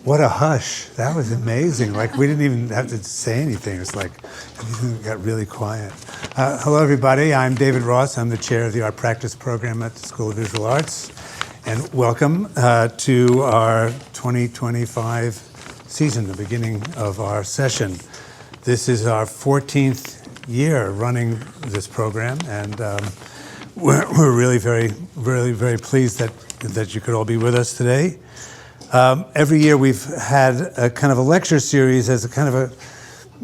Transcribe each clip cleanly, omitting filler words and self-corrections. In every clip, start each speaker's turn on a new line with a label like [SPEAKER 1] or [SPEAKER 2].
[SPEAKER 1] What a hush. That was amazing. Like, we didn't even have to say anything. It's like everything got really quiet. Hello, everybody. I'm David Ross. I'm the chair of the Art Practice Program at the School of Visual Arts. And welcome to our 2025 season, the beginning of our session. This is our 14th year running this program, and we're really very pleased that you could all be with us today. Every year we've had a kind of a lecture series as a kind of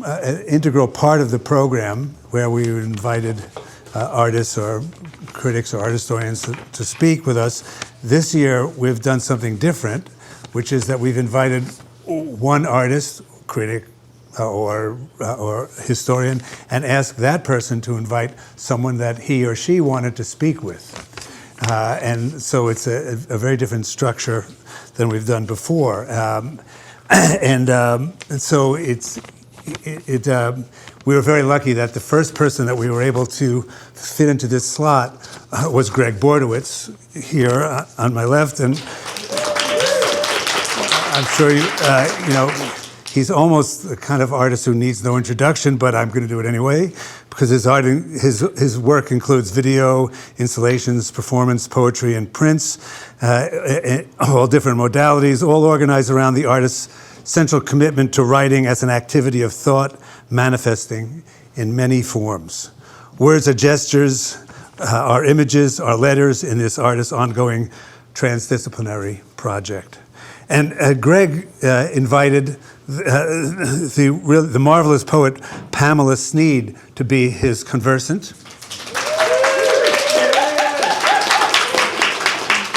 [SPEAKER 1] an integral part of the program where we invited artists or critics or art historians to speak with us. This year we've done something different, which is that we've invited one artist, critic, or historian, and asked that person to invite someone that he or she wanted to speak with. And so it's a very different structure than we've done before. And so we were very lucky that the first person that we were able to fit into this slot was Gregg Bordowitz here on my left. And I'm sure you know, he's almost the kind of artist who needs no introduction, but I'm going to do it anyway, because his work includes video, installations, performance, poetry, and prints, all different modalities, all organized around the artist's central commitment to writing as an activity of thought, manifesting in many forms. Words are gestures, are images, are letters in this artist's ongoing transdisciplinary project. And Gregg invited the marvelous poet Pamela Sneed to be his conversant.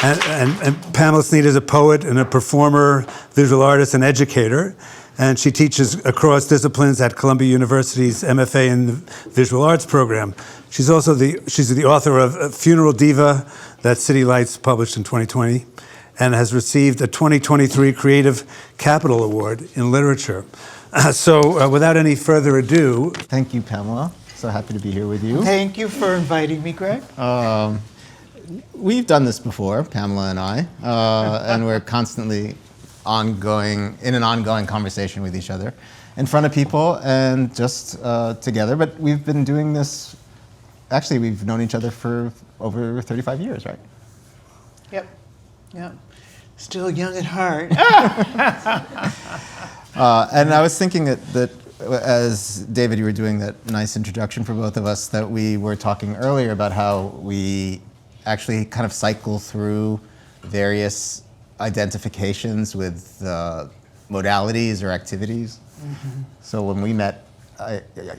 [SPEAKER 1] And Pamela Sneed is a poet and a performer, visual artist, and educator. And she teaches across disciplines at Columbia University's MFA in the Visual Arts program. She's also the author of Funeral Diva that City Lights published in 2020. And has received a 2023 Creative Capital Award in Literature. So without any further ado.
[SPEAKER 2] Thank you, Pamela. So happy to be here with you.
[SPEAKER 3] Thank you for inviting me, Gregg.
[SPEAKER 2] We've done this before, Pamela and I, and we're constantly in an ongoing conversation with each other in front of people and just together. But we've been doing this, actually we've known each other for over 35 years, right?
[SPEAKER 3] Yep. Yeah. Still young at heart.
[SPEAKER 2] And I was thinking that as David, you were doing that nice introduction for both of us, that we were talking earlier about how we actually kind of cycle through various identifications with modalities or activities. Mm-hmm. So when we met,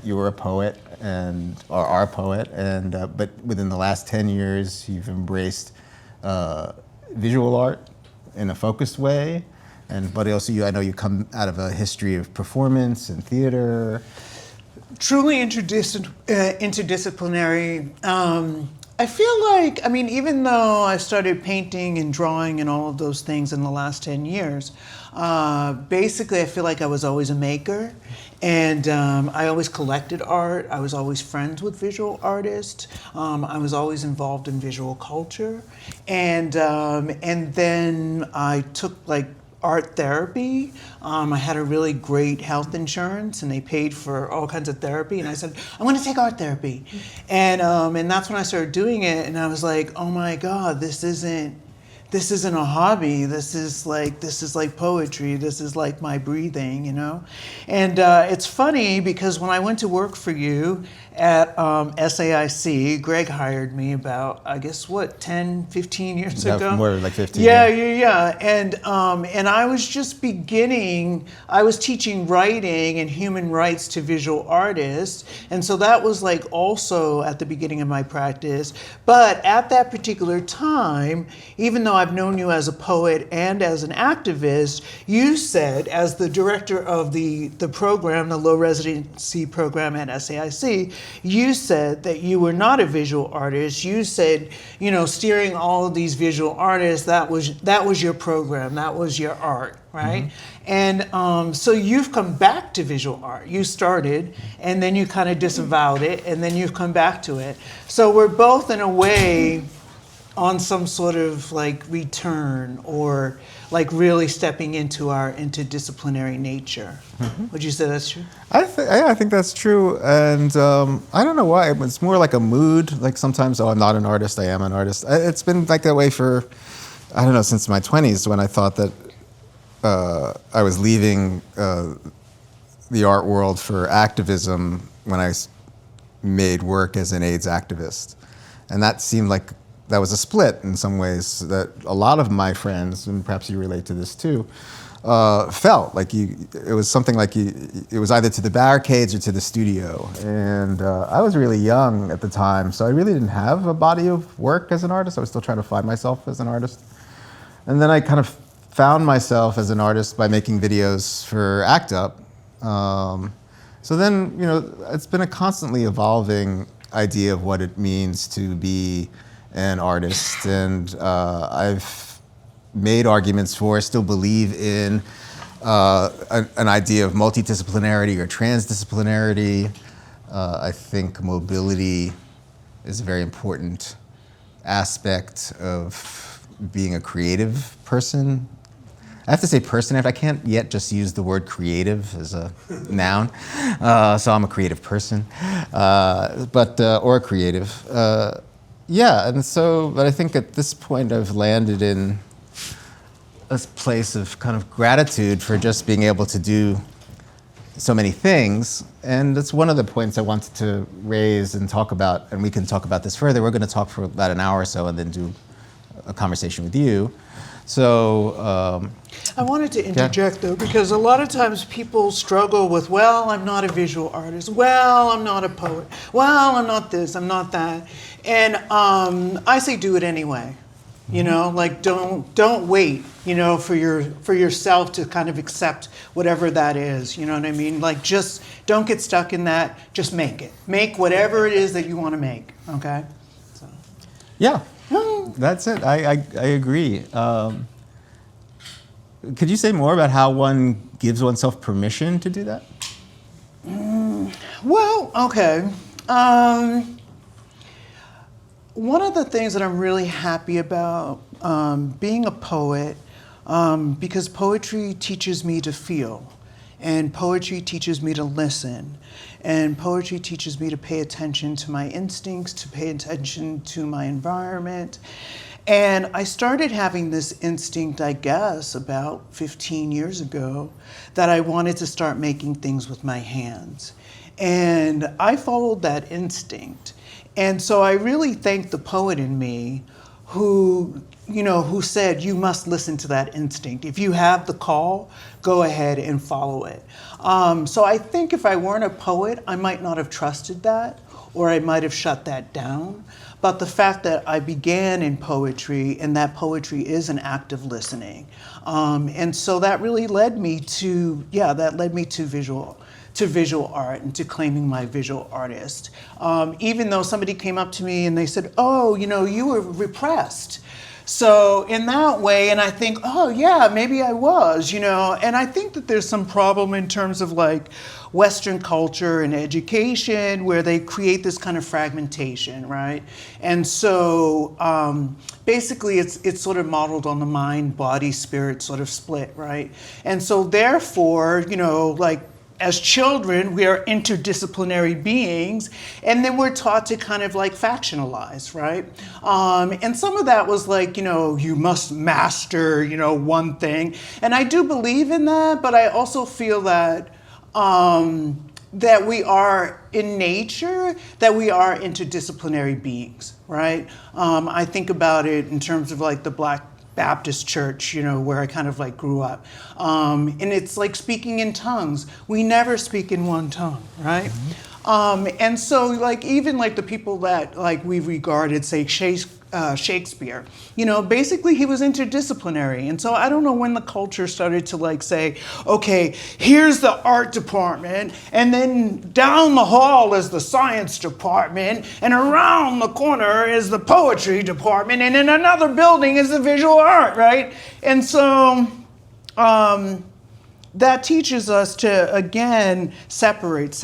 [SPEAKER 2] you were a poet or are a poet, but within the last 10 years, you've embraced visual art in a focused way, but also I know you come out of a history of performance and theater.
[SPEAKER 3] Truly interdisciplinary. I feel like, even though I started painting and drawing and all of those things in the last 10 years, basically I feel like I was always a maker. And I always collected art. I was always friends with visual artists. I was always involved in visual culture. And then I took art therapy. I had a really great health insurance and they paid for all kinds of therapy. And I said, I'm going to take art therapy. And that's when I started doing it. And I was like, oh my God, this isn't a hobby. This is like poetry. This is like my breathing, you know? And it's funny because when I went to work for you at SAIC, Gregg hired me about, 10, 15 years ago?
[SPEAKER 2] More like 15.
[SPEAKER 3] Yeah. And I was just I was teaching writing and human rights to visual artists. And so that was also at the beginning of my practice. But at that particular time, even though I've known you as a poet and as an activist, you said, as the director of the program, the low residency program at SAIC, you said that you were not a visual artist. You said, steering all of these visual artists, that was your program, that was your art, right? Mm-hmm. And so you've come back to visual art. You started, and then you kind of disavowed it, and then you've come back to it. So we're both, in a way, on some sort of like return or like really stepping into our interdisciplinary nature. Would you say that's true?
[SPEAKER 2] I think that's true, and I don't know why. It's more like a mood. Like sometimes, I'm not an artist. I am an artist. It's been like that way for, I don't know, since my 20s, when I thought that I was leaving the art world for activism when I made work as an AIDS activist, and that seemed like that was a split in some ways that a lot of my friends, and perhaps you relate to this too, felt like it was something like it was either to the barricades or to the studio. And I was really young at the time, so I really didn't have a body of work as an artist. I was still trying to find myself as an artist. And then I kind of found myself as an artist by making videos for ACT UP. So then, it's been a constantly evolving idea of what it means to be an artist, and I've made arguments for, still believe in an idea of multidisciplinarity or transdisciplinarity. I think mobility is a very important aspect of being a creative person. I have to say person, I can't yet just use the word creative as a noun, so I'm a creative person, or a creative. But I think at this point I've landed in a place of kind of gratitude for just being able to do so many things. And that's one of the points I wanted to raise and talk about, and we can talk about this further. We're going to talk for about an hour or so and then do a conversation with you. So
[SPEAKER 3] I wanted to interject though, because a lot of times people struggle with, well, I'm not a visual artist. Well, I'm not a poet. Well, I'm not this, I'm not that. And I say do it anyway. Like don't wait, for yourself to kind of accept whatever that is. You know what I mean? Like just don't get stuck in that. Just make it. Make whatever it is that you want to make. Okay. So.
[SPEAKER 2] Yeah. That's it. I agree. Could you say more about how one gives oneself permission to do that?
[SPEAKER 3] Well, okay. One of the things that I'm really happy about being a poet, because poetry teaches me to feel, and poetry teaches me to listen, and poetry teaches me to pay attention to my instincts, to pay attention to my environment. And I started having this instinct, I guess, about 15 years ago, that I wanted to start making things with my hands. And I followed that instinct. And so I really thank the poet in me who said, you must listen to that instinct. If you have the call, go ahead and follow it. So I think if I weren't a poet, I might not have trusted that, or I might have shut that down. But the fact that I began in poetry, and that poetry is an act of listening. And so that really led me to visual art and to claiming my visual artist. Even though somebody came up to me and they said, oh, you were repressed. So in that way, and I think, oh yeah, maybe I was, and I think that there's some problem in terms of like Western culture and education where they create this kind of fragmentation, right? And so basically it's sort of modeled on the mind, body, spirit sort of split, right? And so therefore, as children, we are interdisciplinary beings, and then we're taught to kind of like factionalize, right? And some of that was like, you must master, one thing. And I do believe in that, but I also feel that that we are in nature, that we are interdisciplinary beings, right? I think about it in terms of like the Black Baptist church, where I kind of like grew up. And it's like speaking in tongues. We never speak in one tongue, right? Mm-hmm. And so like even like the people that like we regarded, say Shakespeare, basically he was interdisciplinary. And so I don't know when the culture started to like say, okay, here's the art department, and then down the hall is the science department, and around the corner is the poetry department, and in another building is the visual art, right? And so that teaches us to, again, separate.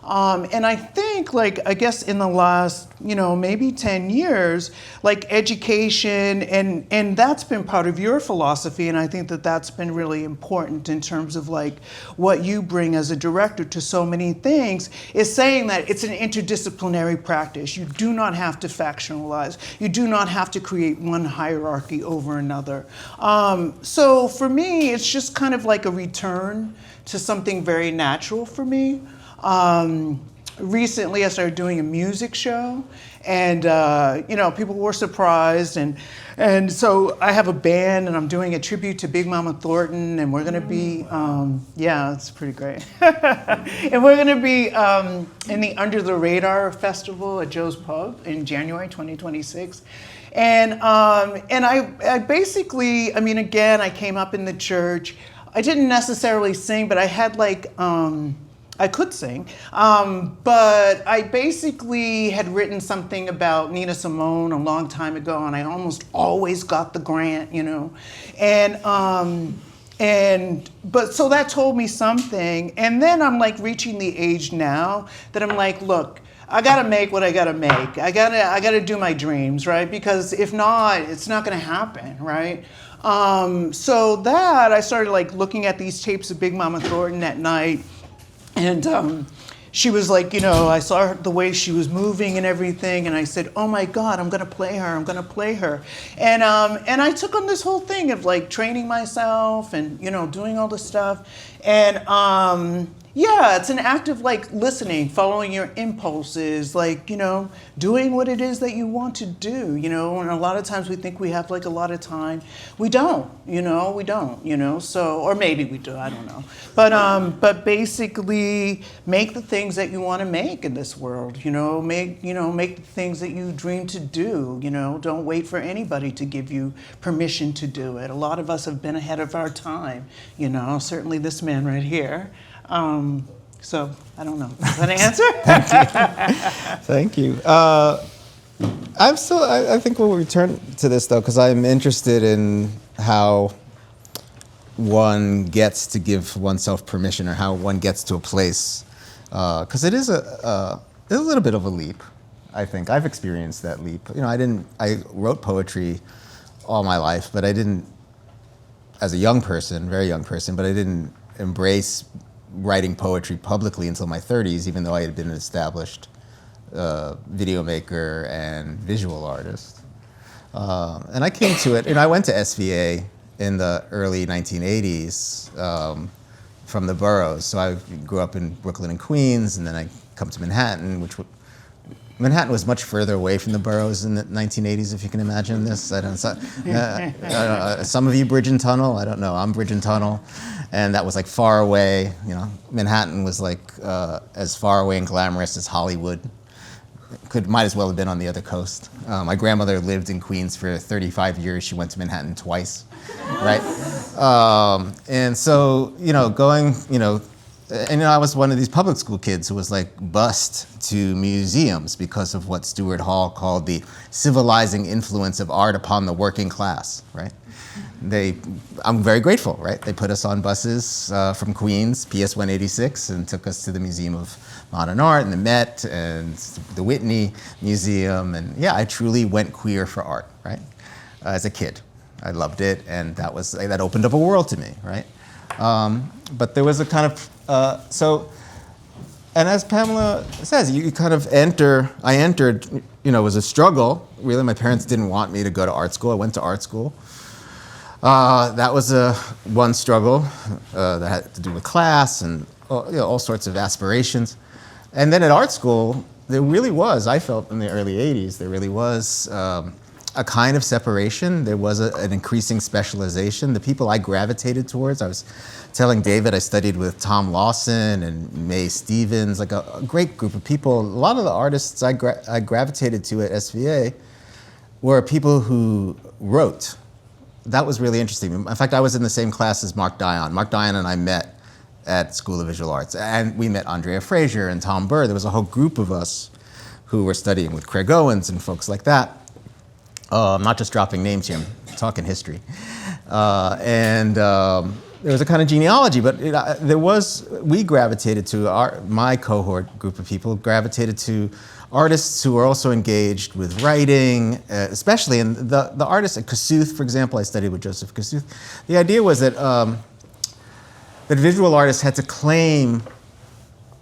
[SPEAKER 3] And I think, like, I guess in the last, maybe 10 years, like education, and that's been part of your philosophy, and I think that that's been really important in terms of like what you bring as a director to so many things, is saying that it's an interdisciplinary practice. You do not have to factionalize. You do not have to create one hierarchy over another. So for me, it's just kind of like a return to something very natural for me. Recently, I started doing a music show, and people were surprised, and so I have a band, and I'm doing a tribute to Big Mama Thornton, and we're gonna be, it's pretty great, and we're gonna be in the Under the Radar Festival at Joe's Pub in January 2026. And I basically, again, I came up in the church. I didn't necessarily sing, but I had like, I could sing, but I basically had written something about Nina Simone a long time ago, and I almost always got the grant, but so that told me something. And then I'm like reaching the age now that I'm like, look, I gotta make what I gotta make. I gotta do my dreams, right? Because if not, it's not gonna happen, right? So that I started like looking at these tapes of Big Mama Thornton at night, and she was like, I saw her, the way she was moving and everything, and I said, oh my God, I'm gonna play her. And I took on this whole thing of like training myself and doing all this stuff, and it's an act of like listening, following your impulses, like, doing what it is that you want to do, and a lot of times we think we have like a lot of time. We don't, so, or maybe we do, I don't know. But basically make the things that you want to make in this world, make the things that you dream to do, don't wait for anybody to give you permission to do it. A lot of us have been ahead of our time, certainly this man right here. So I don't know. Is that an answer?
[SPEAKER 2] Thank you. I think we'll return to this though, because I'm interested in how one gets to give oneself permission, or how one gets to a place, because it is a little bit of a leap. I think I've experienced that leap. I wrote poetry all my life, but I didn't, as a young person, very young person, but I didn't embrace writing poetry publicly until my 30s, even though I had been an established video maker and visual artist. And I came to it, I went to SVA in the early 1980s from the boroughs. So I grew up in Brooklyn and Queens, and then I come to Manhattan, Manhattan was much further away from the boroughs in the 1980s, if you can imagine this. I don't know, some of you bridge and tunnel, I don't know, I'm bridge and tunnel. And that was like far away, Manhattan was like as far away and glamorous as Hollywood. Might as well have been on the other coast. My grandmother lived in Queens for 35 years. She went to Manhattan twice, right? And so, going, and I was one of these public school kids who was like bused to museums because of what Stuart Hall called the civilizing influence of art upon the working class, right? I'm very grateful, right? They put us on buses from Queens, PS 186, and took us to the Museum of Modern Art and the Met and the Whitney Museum. And yeah, I truly went queer for art, right? As a kid. I loved it, and that opened up a world to me, right? But there was a kind of, and as Pamela says, you kind of I entered, it was a struggle. Really, my parents didn't want me to go to art school. I went to art school. That was one struggle that had to do with class and all sorts of aspirations. And then at art school, there really was, I felt in the early 80s, there really was a kind of separation. There was an increasing specialization. The people I gravitated towards, I was telling David, I studied with Tom Lawson and Mae Stevens, like a great group of people. A lot of the artists I gravitated to at SVA were people who wrote. That was really interesting. In fact, I was in the same class as Mark Dion. Mark Dion and I met at School of Visual Arts, and we met Andrea Frazier and Tom Burr. There was a whole group of us who were studying with Craig Owens and folks like that. I'm not just dropping names here, I'm talking history. there was a kind of genealogy, but we gravitated to, my cohort group of people gravitated to artists who were also engaged with writing, especially, and the artists at Kossuth, for example, I studied with Joseph Kossuth. The idea was that that visual artists had to claim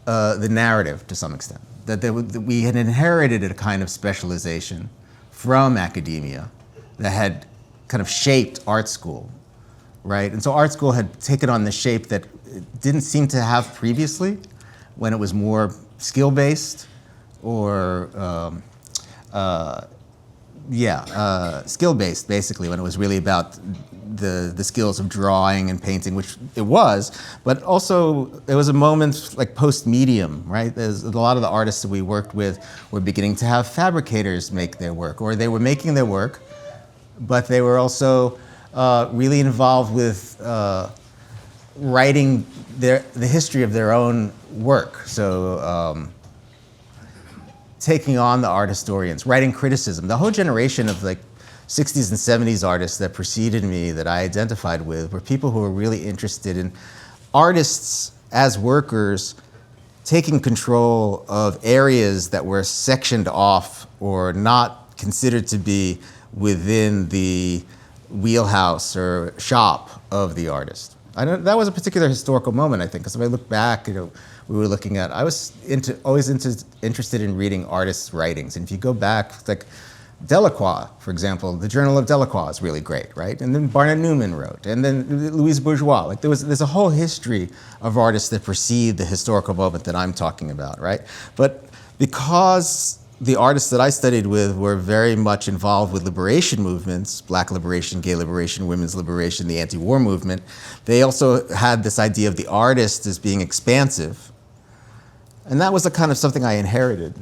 [SPEAKER 2] the narrative to some extent, that we had inherited a kind of specialization from academia that had kind of shaped art school, right? And so art school had taken on the shape that it didn't seem to have previously, when it was more skill-based or skill-based, basically, when it was really about the skills of drawing and painting, which it was, but also there was a moment like post-medium, right? There's a lot of the artists that we worked with were beginning to have fabricators make their work, or they were making their work, but they were also really involved with writing the history of their own work. So taking on the art historians, writing criticism. The whole generation of like 60s and 70s artists that preceded me that I identified with were people who were really interested in artists as workers taking control of areas that were sectioned off or not considered to be within the wheelhouse or shop of the artist. That was a particular historical moment, I think, because if I look back, we were looking at, I was always interested in reading artists' writings. And if you go back, like Delacroix, for example, the Journal of Delacroix is really great, right? And then Barnett Newman wrote, and then Louise Bourgeois. Like there's a whole history of artists that precede the historical moment that I'm talking about, right? But because the artists that I studied with were very much involved with liberation movements, Black liberation, gay liberation, women's liberation, the anti-war movement, they also had this idea of the artist as being expansive. And that was a kind of something I inherited.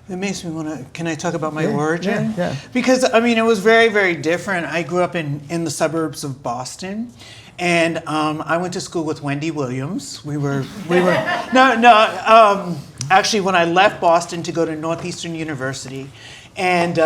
[SPEAKER 3] It makes me want to, can I talk about my origin?
[SPEAKER 2] Yeah.
[SPEAKER 3] Because, I mean, it was very, very different. I grew up in the suburbs of Boston. And I went to school with Wendy Williams. Actually, when I left Boston to go to Northeastern University, and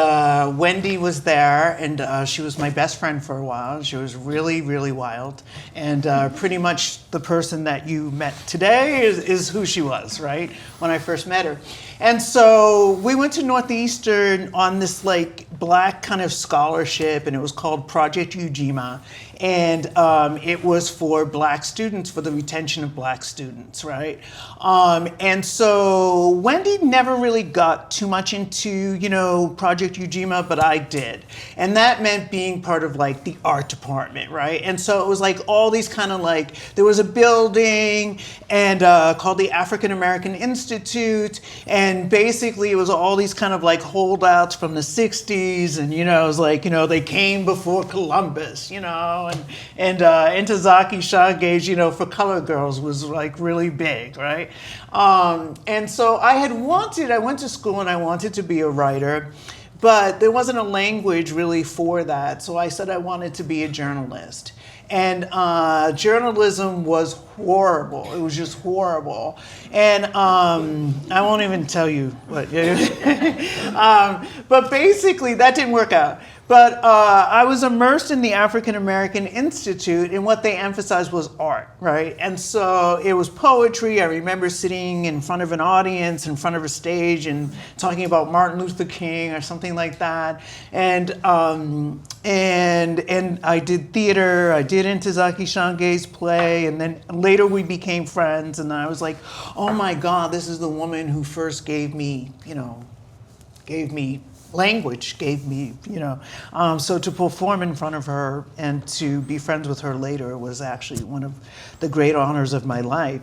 [SPEAKER 3] Wendy was there, and she was my best friend for a while. She was really, really wild. And pretty much the person that you met today is who she was, right? When I first met her. And so we went to Northeastern on this like Black kind of scholarship, and it was called Project Ujima. And it was for Black students, for the retention of Black students, right? And so Wendy never really got too much into, Project Ujima, but I did. And that meant being part of like the art department, right? And so it was like all these kind of like, there was a building and called the African American Institute. And basically it was all these kind of like holdouts from the 60s. And, it was like, they came before Columbus, and Ntozake Shange's, for Color Girls was like really big, right? And so I went to school and I wanted to be a writer, but there wasn't a language really for that. So I said I wanted to be a journalist. And journalism was horrible. It was just horrible. And I won't even tell you what. But basically, that didn't work out. But I was immersed in the African American Institute, and what they emphasized was art, right? And so it was poetry. I remember sitting in front of an audience, in front of a stage, and talking about Martin Luther King or something like that. And I did theater. I did Ntozake Shange's play, and then later we became friends. And I was like, oh my God, this is the woman who first gave me language, so to perform in front of her and to be friends with her later was actually one of the great honors of my life.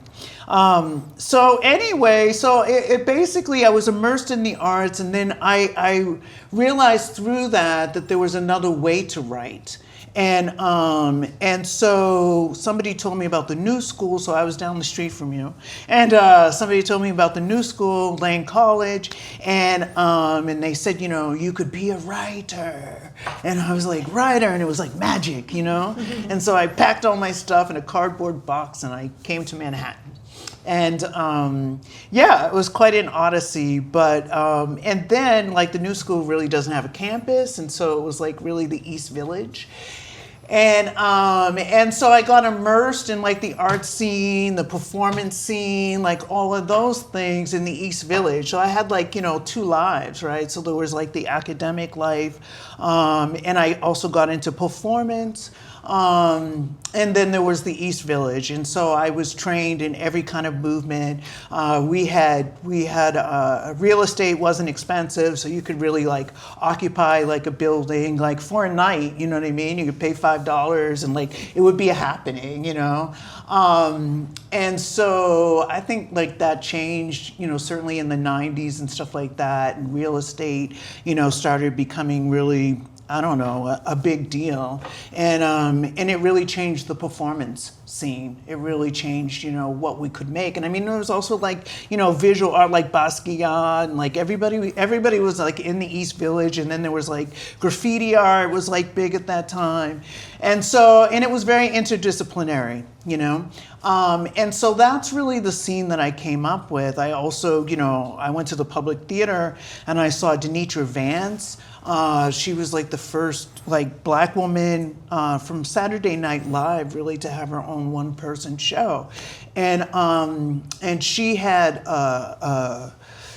[SPEAKER 3] So it basically, I was immersed in the arts, and then I realized through that there was another way to write. And so somebody told me about the new school, so I was down the street from you. And somebody told me about the new school, Lane College, and they said, you could be a writer. And I was like, writer, and it was like magic, And so I packed all my stuff in a cardboard box and I came to Manhattan. And it was quite an odyssey, but and then like the new school really doesn't have a campus, and so it was like really the East Village. And so I got immersed in like the art scene, the performance scene, like all of those things in the East Village. So I had like, you know, two lives, right? So there was like the academic life, and I also got into performance. And then there was the East Village, and so I was trained in every kind of movement. We had real estate wasn't expensive, so you could really like occupy like a building like for a night. You know what I mean? You could pay $5, and like it would be a happening, you know. And so I think like that changed, you know, certainly in the '90s and stuff like that. And real estate, you know, started becoming really, I don't know, a big deal. And it really changed the performance scene. It really changed, you know, what we could make. And I mean, there was also like, you know, visual art like Basquiat, and like everybody was like in the East Village. And then there was like graffiti art was like big at that time. And it was very interdisciplinary, you know. And so that's really the scene that I came up with. I also, you know, I went to the Public Theater and I saw Denitra Vance. She was like the first like black woman from Saturday Night Live really to have her own one-person show, and she had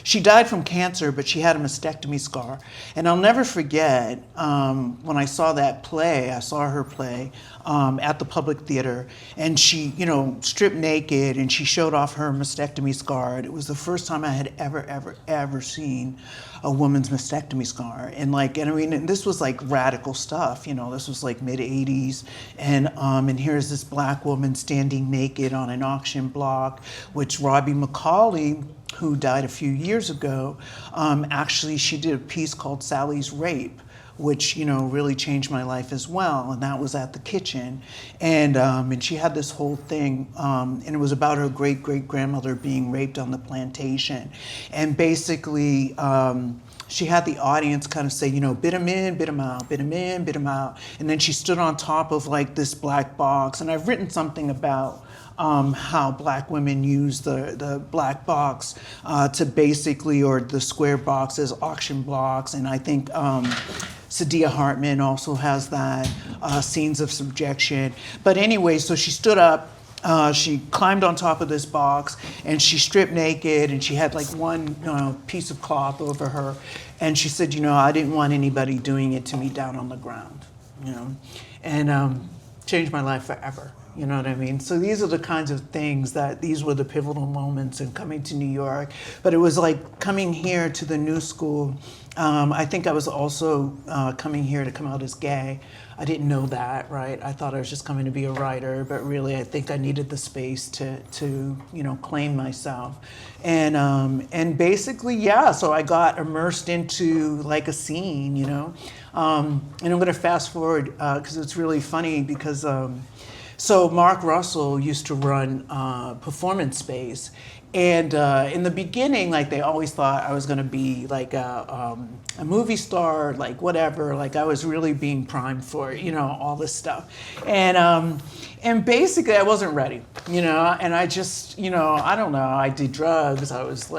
[SPEAKER 3] she died from cancer, but she had a mastectomy scar. And I'll never forget when I saw that play. I saw her play at the Public Theater, and she, you know, stripped naked, and she showed off her mastectomy scar. And it was the first time I had ever seen a woman's mastectomy scar. And I mean, and this was like radical stuff, you know, this was like mid '80s. And here's this black woman standing naked on an auction block, which Robbie McCauley, who died a few years ago, actually she did a piece called Sally's Rape, which, you know, really changed my life as well. And that was at the Kitchen. And she had this whole thing, and it was about her great-great-grandmother being raped on the plantation. And basically, she had the audience kind of say, you know, bid him in, bid him out, bid him in, bid him out. And then she stood on top of like this black box. And I've written something about how black women use the black box to basically, or the square box as auction blocks. And I think Sadia Hartman also has that, Scenes of Subjection. But anyway, so she stood up, she climbed on top of this box, and she stripped naked, and she had like one piece of cloth over her. And she said, you know, I didn't want anybody doing it to me down on the ground, you know, and changed my life forever. You know what I mean? So these are the kinds of things these were the pivotal moments in coming to New York. But it was like coming here to the New School. I think I was also coming here to come out as gay. I didn't know that, right? I thought I was just coming to be a writer, but really I think I needed the space to you know, claim myself. And basically, yeah, so I got immersed into like a scene, you know. And I'm gonna fast forward because it's really funny because so Mark Russell used to run Performance Space, and in the beginning, like they always thought I was going to be like a movie star, like whatever. Like I was really being primed for, you know, all this stuff, and basically I wasn't ready, you know. And I just, you know, I don't know. I did drugs. I was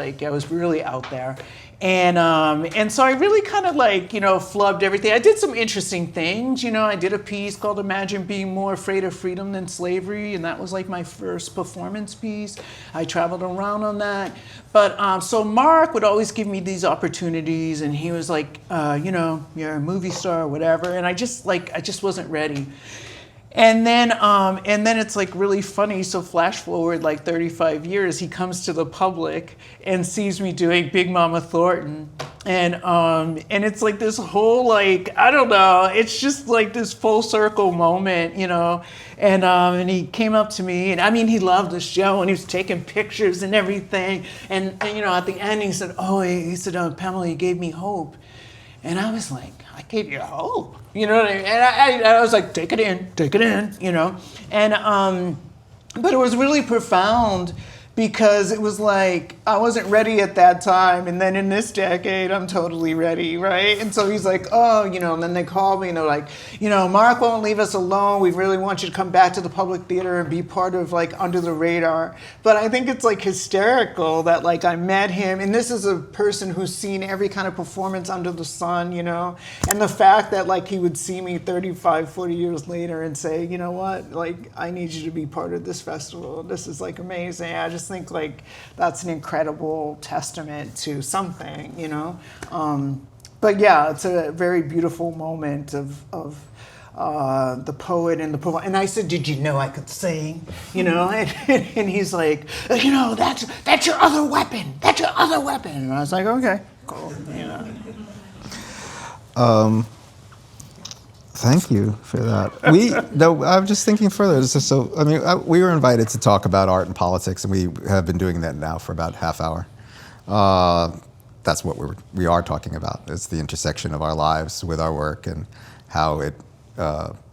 [SPEAKER 3] really out there. And so I really kind of like, you know, flubbed everything. I did some interesting things, you know. I did a piece called Imagine Being More Afraid of Freedom Than Slavery, and that was like my first performance piece. I traveled around on that. But so Mark would always give me these opportunities, and he was like, you know, you're a movie star or whatever. And I just wasn't ready. And then it's like really funny. So flash forward like 35 years, he comes to the public and sees me doing Big Mama Thornton, and it's like this whole like, I don't know, it's just like this full circle moment, you know. And he came up to me, and I mean, he loved the show, and he was taking pictures and everything. And you know, at the end, he said, Pamela, you gave me hope. And I was like, I gave you hope, you know what I mean? And I was like, take it in, you know? And, but it was really profound because it was like I wasn't ready at that time, and then in this decade I'm totally ready, right? And so he's like, oh, and then they called me and they're like, Mark won't leave us alone. We really want you to come back to the public theater and be part of like Under the Radar. But I think it's like hysterical that like I met him, and this is a person who's seen every kind of performance under the sun, and the fact that like he would see me 35, 40 years later and say, you know what, like I need you to be part of this festival. This is like amazing. I just think like that's an incredible testament to something, But yeah, it's a very beautiful moment of the poet and the poet. And I said, "Did you know I could sing?" And he's like, "That's your other weapon. That's your other weapon." And I was like, "Okay, cool."
[SPEAKER 2] Thank you for that. I'm just thinking further. We were invited to talk about art and politics, and we have been doing that now for about half hour. That's what we are talking about. It's the intersection of our lives with our work and how it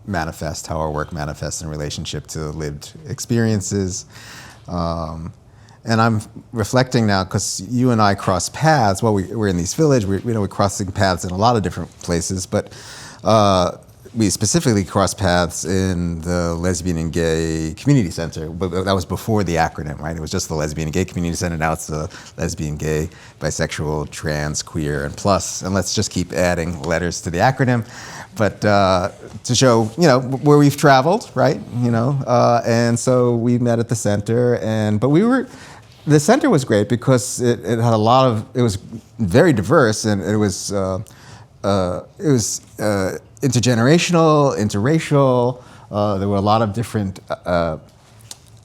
[SPEAKER 2] manifests, how our work manifests in relationship to lived experiences. And I'm reflecting now because you and I cross paths. Well, we're in East Village. We're crossing paths in a lot of different places, but we specifically crossed paths in the Lesbian and Gay Community Center, but that was before the acronym, right? It was just the Lesbian and Gay Community Center. Now it's the Lesbian, Gay, Bisexual, Trans, Queer, and Plus. And let's just keep adding letters to the acronym. But to show, where we've traveled, right? And so we met at the center, the center was great because it had it was very diverse, and it was intergenerational, interracial. There were a lot of different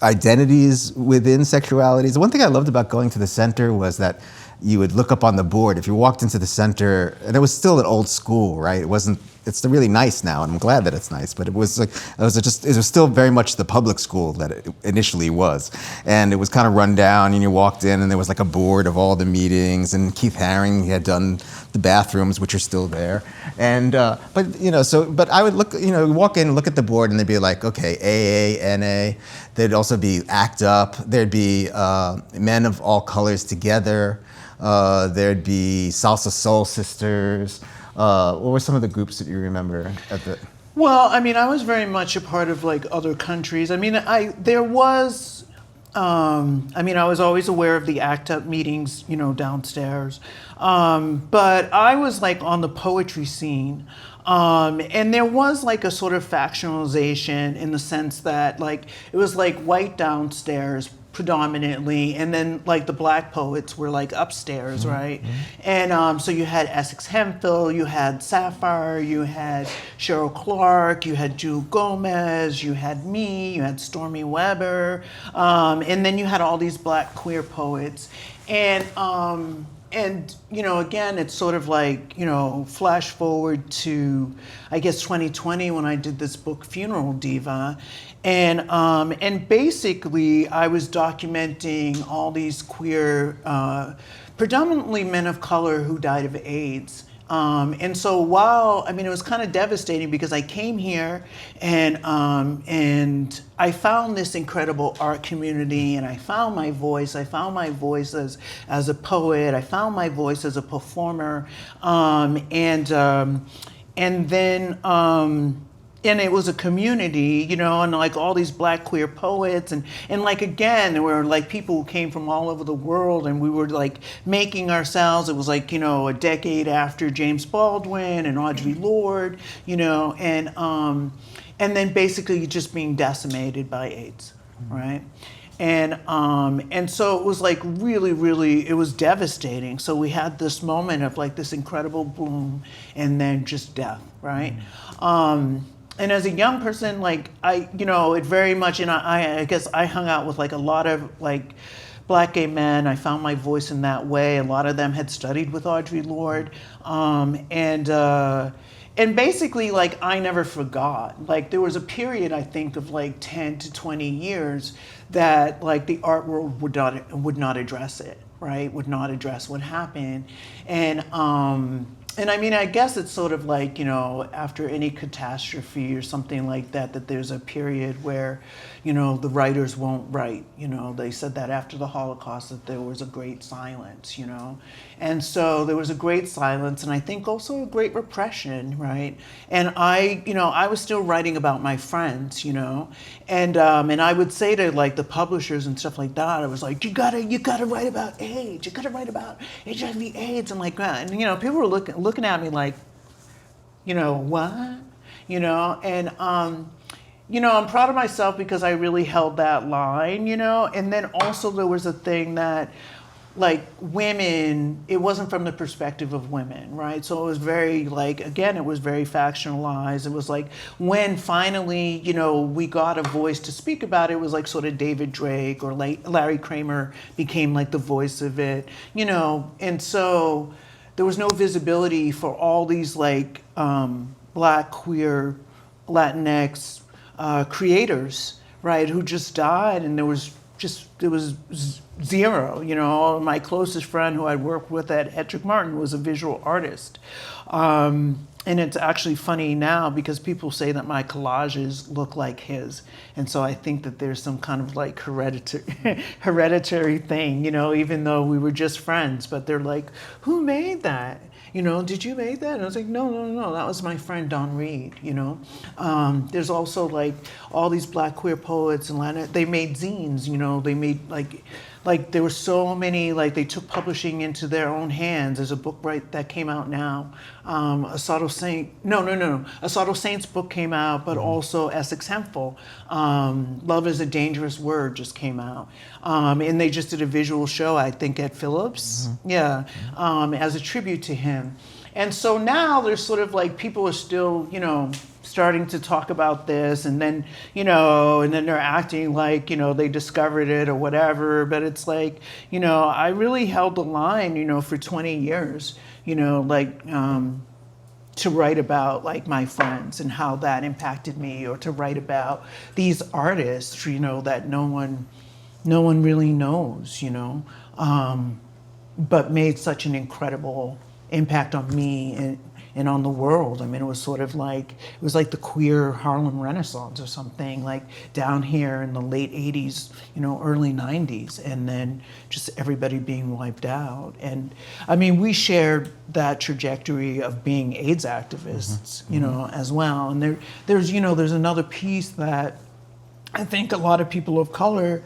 [SPEAKER 2] identities within sexualities. The one thing I loved about going to the center was that you would look up on the board. If you walked into the center, and it was still an old school, right? It wasn't. It's really nice now, and I'm glad that it's nice. But it was still very much the public school that it initially was, and it was kind of run down. And you walked in, and there was like a board of all the meetings, and Keith Haring had done the bathrooms, which are still there. And but I would look, walk in, look at the board, and they'd be like, okay, AA, NA. There'd also be ACT UP. There'd be Men of All Colors Together. There'd be Salsa Soul Sisters. What were some of the groups that you remember at the?
[SPEAKER 3] Well, I was very much a part of like other countries. I was always aware of the ACT UP meetings, downstairs. But I was like on the poetry scene. And there was like a sort of factionalization in the sense that like it was like white downstairs predominantly, and then like the black poets were like upstairs, right? And so you had Essex Hemphill, you had Sapphire, you had Cheryl Clark, you had Jewel Gomez, you had me, you had Stormy Weber, and then you had all these black queer poets. And again, it's sort of like, flash forward to, I guess, 2020 when I did this book, Funeral Diva. And basically, I was documenting all these queer, predominantly men of color who died of AIDS. And so while, it was kind of devastating because I came here and I found this incredible art community, and I found my voice. I found my voice as a poet. I found my voice as a performer. And it was a community, and like all these black queer poets, and like again, there were like people who came from all over the world, and we were like making ourselves. It was like a decade after James Baldwin and Audre Lorde, and then basically just being decimated by AIDS, right? And so it was like really, it was devastating. So we had this moment of like this incredible boom, and then just death, right? And as a young person, like it very much, I guess I hung out with like a lot of like black gay men. I found my voice in that way. A lot of them had studied with Audre Lorde, and basically like I never forgot. Like there was a period I think of like 10 to 20 years that like the art world would not address it. Right, would not address what happened, And I mean, I guess it's sort of like, after any catastrophe or something like that, that there's a period where, the writers won't write. They said that after the Holocaust that there was a great silence, And so there was a great silence, and I think also a great repression, right? And I was still writing about my friends, and I would say to like the publishers and stuff like that, I was like, you gotta write about AIDS, you gotta write about HIV/AIDS, and like that. And people were looking at me like, what? And I'm proud of myself because I really held that line, and then also there was a thing that like women, it wasn't from the perspective of women, right? So it was very like, again, it was very factionalized. It was like when finally, we got a voice to speak about it, it was like sort of David Drake or like Larry Kramer became like the voice of it, and so there was no visibility for all these like Black, queer, Latinx creators, right, who just died, and there was zero. My closest friend who I worked with at Hedrick Martin was a visual artist. And it's actually funny now because people say that my collages look like his. And so I think that there's some kind of like hereditary thing, even though we were just friends, but they're like, who made that? Did you make that? And I was like, no, that was my friend Don Reed, There's also like all these Black queer poets and Latin, they made zines, they made like there were so many, like they took publishing into their own hands. There's a book that came out now, Asado Saint's book came out, but also Essex Hemphill, Love is a Dangerous Word just came out. And they just did a visual show, I think, at Phillips, as a tribute to him. And so now there's sort of like people are still, starting to talk about this, and then and then they're acting like they discovered it or whatever, but it's like I really held the line for 20 years to write about like my friends and how that impacted me, or to write about these artists that no one really knows, but made such an incredible impact on me and on the world. I mean, it was sort of like, it was like the queer Harlem Renaissance or something, like down here in the late 80s, early 90s, and then just everybody being wiped out. And I mean, we shared that trajectory of being AIDS activists, as well. And there's another piece that I think a lot of people of color,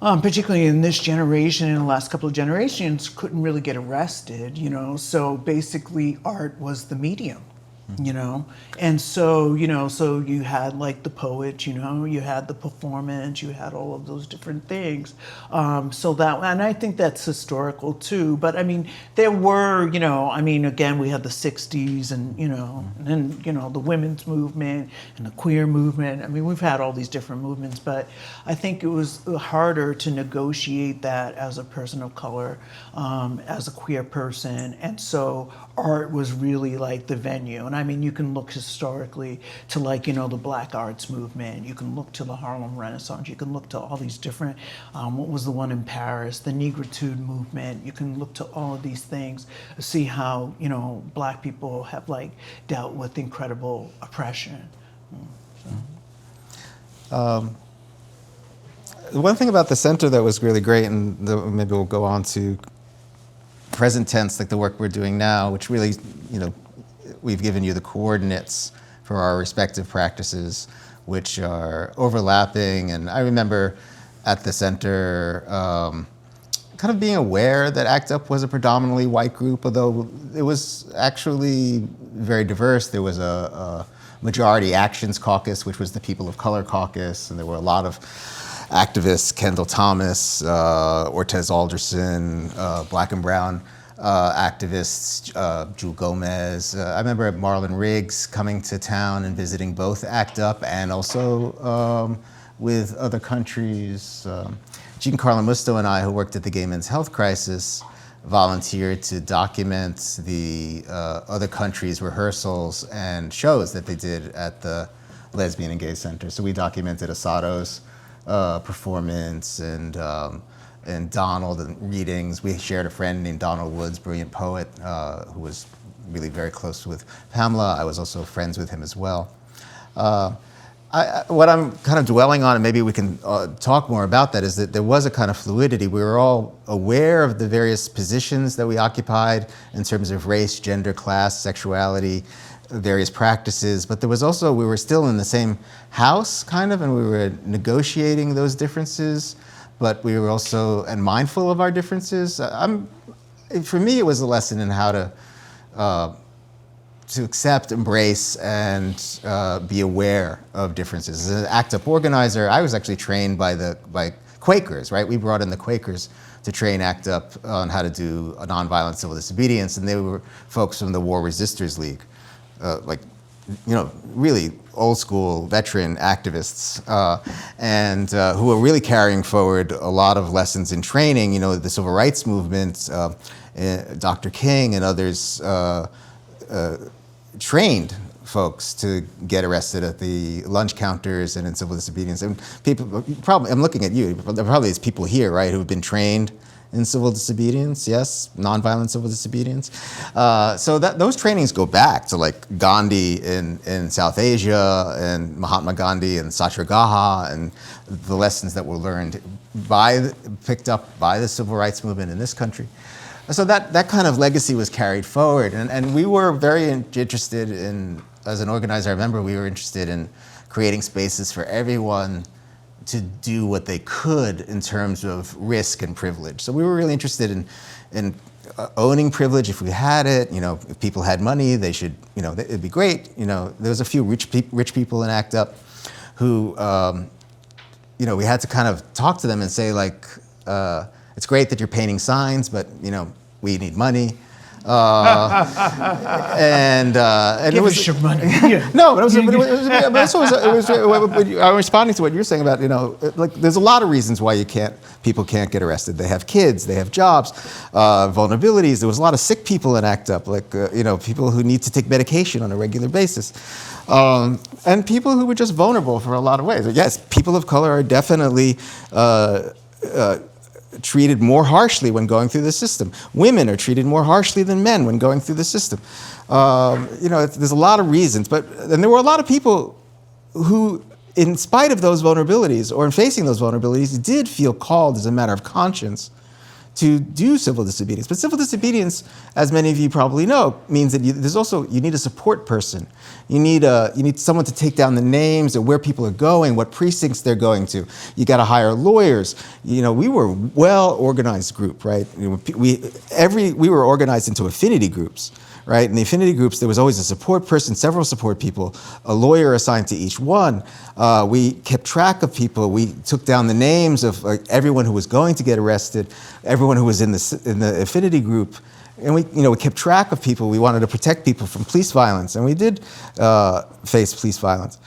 [SPEAKER 3] particularly in this generation, in the last couple of generations, couldn't really get arrested, So basically art was the medium, And so, so you had like the poet, you had the performance, you had all of those different things. So that, and I think that's historical too. But I mean, there were, again, we had the 60s and, and then, the women's movement and the queer movement. I mean, we've had all these different movements, but I think it was harder to negotiate that as a person of color, as a queer person. And so art was really like the venue. And I mean, you can look historically to like, the Black arts movement. You can look to the Harlem Renaissance. You can look to all these different, what was the one in Paris, the Negritude movement. You can look to all of these things, see how, Black people have like dealt with incredible oppression.
[SPEAKER 2] The one thing about the center that was really great, and maybe we'll go on to present tense, like the work we're doing now, which really, we've given you the coordinates for our respective practices, which are overlapping. And I remember at the center kind of being aware that ACT UP was a predominantly white group, although it was actually very diverse. There was a Majority Actions Caucus, which was the People of Color Caucus, and there were a lot of activists, Kendall Thomas, Ortez Alderson, Black and Brown activists, Jewel Gomez. I remember Marlon Riggs coming to town and visiting both ACT UP and also with other countries. Jean Carlin Musto and I, who worked at the Gay Men's Health Crisis, volunteered to document the other countries' rehearsals and shows that they did at the Lesbian and Gay Center. So we documented Asado's performance and Donald and readings. We shared a friend named Donald Woods, brilliant poet, who was really very close with Pamela. I was also friends with him as well. What I'm kind of dwelling on, and maybe we can talk more about that, is that there was a kind of fluidity. We were all aware of the various positions that we occupied in terms of race, gender, class, sexuality, various practices, but there was also, we were still in the same house, kind of, and we were negotiating those differences, but we were also, and mindful of our differences. For me, it was a lesson in how to accept, embrace, and be aware of differences. As an ACT UP organizer, I was actually trained by Quakers, right? We brought in the Quakers to train ACT UP on how to do a nonviolent civil disobedience, and they were folks from the War Resisters League, really old school veteran activists, and who were really carrying forward a lot of lessons in training. The civil rights movement, Dr. King and others trained folks to get arrested at the lunch counters and in civil disobedience. And people, probably, I'm looking at you, there probably is people here, right, who've been trained in civil disobedience, yes, nonviolent civil disobedience. So those trainings go back to like Gandhi in South Asia and Mahatma Gandhi and Satyagraha, and the lessons that were learned picked up by the civil rights movement in this country. So that kind of legacy was carried forward, and we were very interested in, as an organizer, I remember we were interested in creating spaces for everyone to do what they could in terms of risk and privilege. So we were really interested in owning privilege if we had it. If people had money, they should, it'd be great. There was a few rich people in ACT UP who, we had to kind of talk to them and say, like, it's great that you're painting signs, but, we need money. And
[SPEAKER 3] Give us your money. Yeah.
[SPEAKER 2] No, but I'm responding to what you're saying about, like there's a lot of reasons why people can't get arrested. They have kids, they have jobs, vulnerabilities. There was a lot of sick people in ACT UP, like people who need to take medication on a regular basis, and people who were just vulnerable for a lot of ways. Yes, people of color are definitely treated more harshly when going through the system. Women are treated more harshly than men when going through the system. There's a lot of reasons, and there were a lot of people who, in spite of those vulnerabilities or in facing those vulnerabilities, did feel called as a matter of conscience to do civil disobedience. But civil disobedience, as many of you probably know, means that you need a support person. You need someone to take down the names of where people are going, what precincts they're going to. You got to hire lawyers. We were a well-organized group, right? We were organized into affinity groups, right? In the affinity groups, there was always a support person, several support people, a lawyer assigned to each one. We kept track of people. We took down the names of everyone who was going to get arrested, everyone who was in the affinity group. And we kept track of people. We wanted to protect people from police violence, and we did face police violence.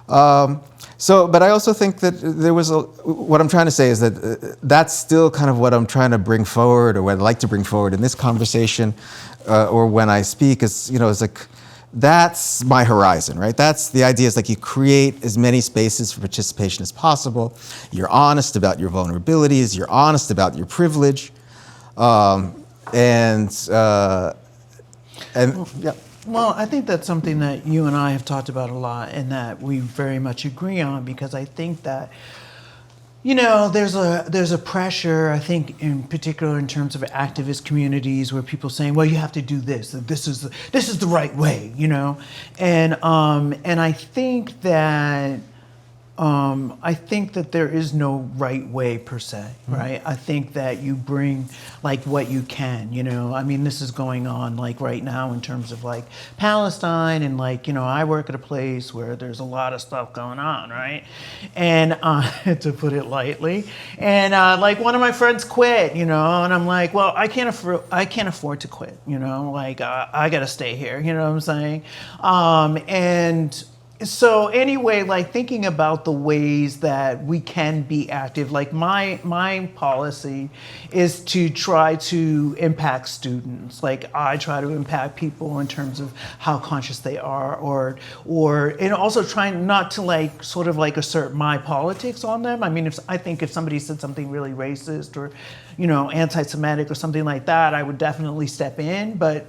[SPEAKER 2] But I also think that what I'm trying to say is that that's still kind of what I'm trying to bring forward, or what I'd like to bring forward in this conversation, or when I speak, is, it's like, that's my horizon, right? That's the idea, is like you create as many spaces for participation as possible. You're honest about your vulnerabilities. You're honest about your privilege. Yeah.
[SPEAKER 3] Well, I think that's something that you and I have talked about a lot, and that we very much agree on, because I think that, there's a pressure, I think, in particular in terms of activist communities, where people saying, well, you have to do this, this is the right way, and I think that there is no right way per se, right? I think that you bring like what you can, this is going on like right now in terms of like Palestine, and like, I work at a place where there's a lot of stuff going on, right? And to put it lightly, and like one of my friends quit, and I'm like, well, I can't afford to quit, like I gotta stay here, you know what I'm saying? And so anyway, like thinking about the ways that we can be active, like my policy is to try to impact students. Like I try to impact people in terms of how conscious they are, and also trying not to like sort of like assert my politics on them. I think if somebody said something really racist or, anti-Semitic or something like that, I would definitely step in. But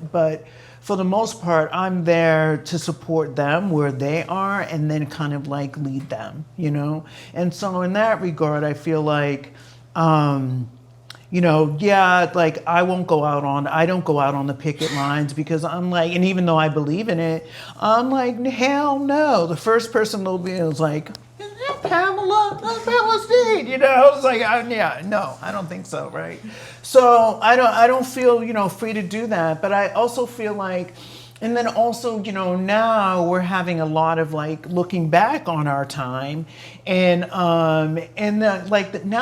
[SPEAKER 3] for the most part, I'm there to support them where they are and then kind of like lead them, you know? And so in that regard, I feel like, you know, yeah, like I don't go out on the picket lines because I'm like, and even though I believe in it, I'm like, hell no. The first person that'll be is like, is that Pamela? That's Pamela Sneed, you know? It's like, yeah, no, I don't think so, right? So I don't feel, you know, free to do that, but I also feel like, and then also, you know, now we're having a lot of like looking back on our time, and now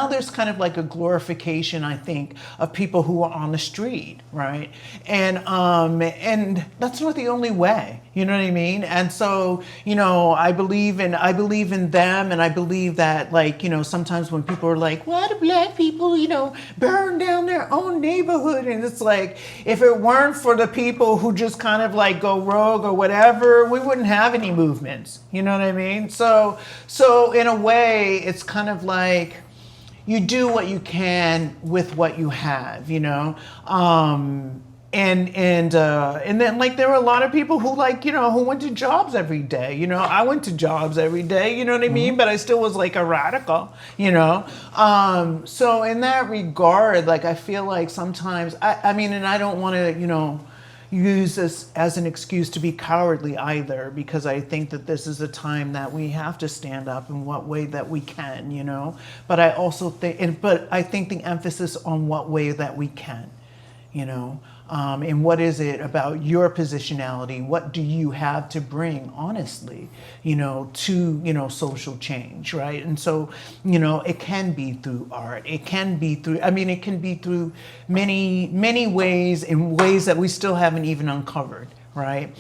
[SPEAKER 3] there's kind of like a glorification, I think, of people who are on the street, right? And that's not the only way, you know what I mean? And so, you know, I believe in them, and I believe that, like, you know, sometimes when people are like, why do black people, you know, burn down their own neighborhood? And it's like, if it weren't for the people who just kind of like go rogue or whatever, we wouldn't have any movements. You know what I mean? So in a way, it's kind of like you do what you can with what you have, you know? And then like there were a lot of people who, like, you know, who went to jobs every day. You know, I went to jobs every day, you know what I mean? But I still was like a radical, you know? So in that regard, like, I feel like sometimes, I mean, and I don't want to, you know, use this as an excuse to be cowardly either, because I think that this is a time that we have to stand up in what way that we can, you know? But I also think, but I think the emphasis on what way that we can, you know? And what is it about your positionality? What do you have to bring, honestly, you know, to, you know, social change, right? And so, you know, it can be through art. It can be through, I mean, it can be through many, many ways, in ways that we still haven't even uncovered, right?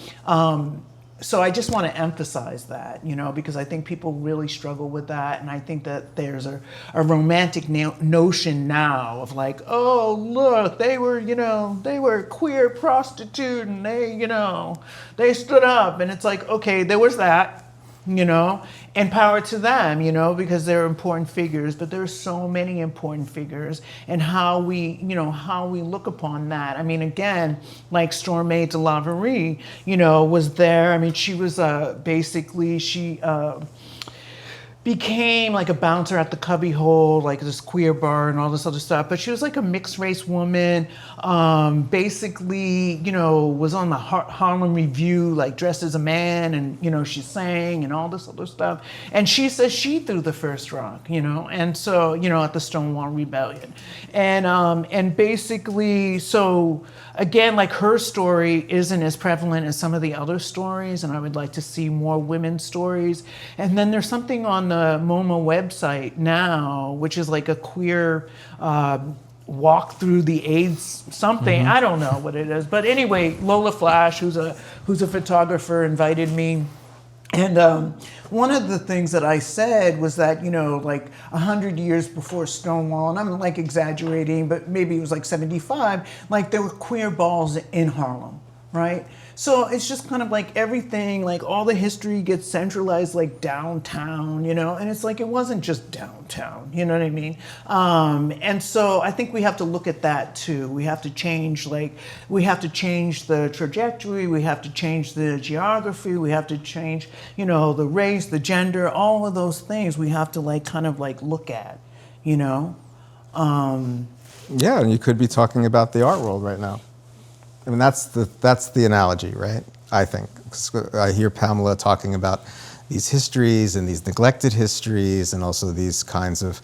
[SPEAKER 3] So I just want to emphasize that, you know, because I think people really struggle with that. And I think that there's a romantic notion now of like, oh, look, they were, you know, they were queer prostitute and they, you know, they stood up. And it's like, okay, there was that, you know, and power to them, you know, because they're important figures, but there's so many important figures, and how we, you know, how we look upon that. I mean, again, like Stormé de Laverie, you know, was there. I mean, she was basically, she became like a bouncer at the Cubbyhole, like this queer bar and all this other stuff. But she was like a mixed race woman, basically, you know, was on the Harlem Review, like dressed as a man, and, you know, she sang and all this other stuff. And she says she threw the first rock, you know, and so, you know, at the Stonewall Rebellion. And basically, so again, like her story isn't as prevalent as some of the other stories, and I would like to see more women's stories. And then there's something on the MoMA website now, which is like a queer walk through the AIDS something. I don't know what it is, but anyway, Lola Flash, who's a photographer, invited me. And one of the things that I said was that, you know, like 100 years before Stonewall, and I'm like exaggerating, but maybe it was like 75, like there were queer balls in Harlem, right? So it's just kind of like everything, like all the history gets centralized like downtown, you know, and it's like it wasn't just downtown, you know what I mean? And so I think we have to look at that too. We have to change, like, we have to change the trajectory, we have to change the geography, we have to change, you know, the race, the gender, all of those things we have to like kind of like look at, you know?
[SPEAKER 2] Yeah, and you could be talking about the art world right now. I mean, that's the analogy, right? I think. I hear Pamela talking about these histories and these neglected histories, and also these kinds of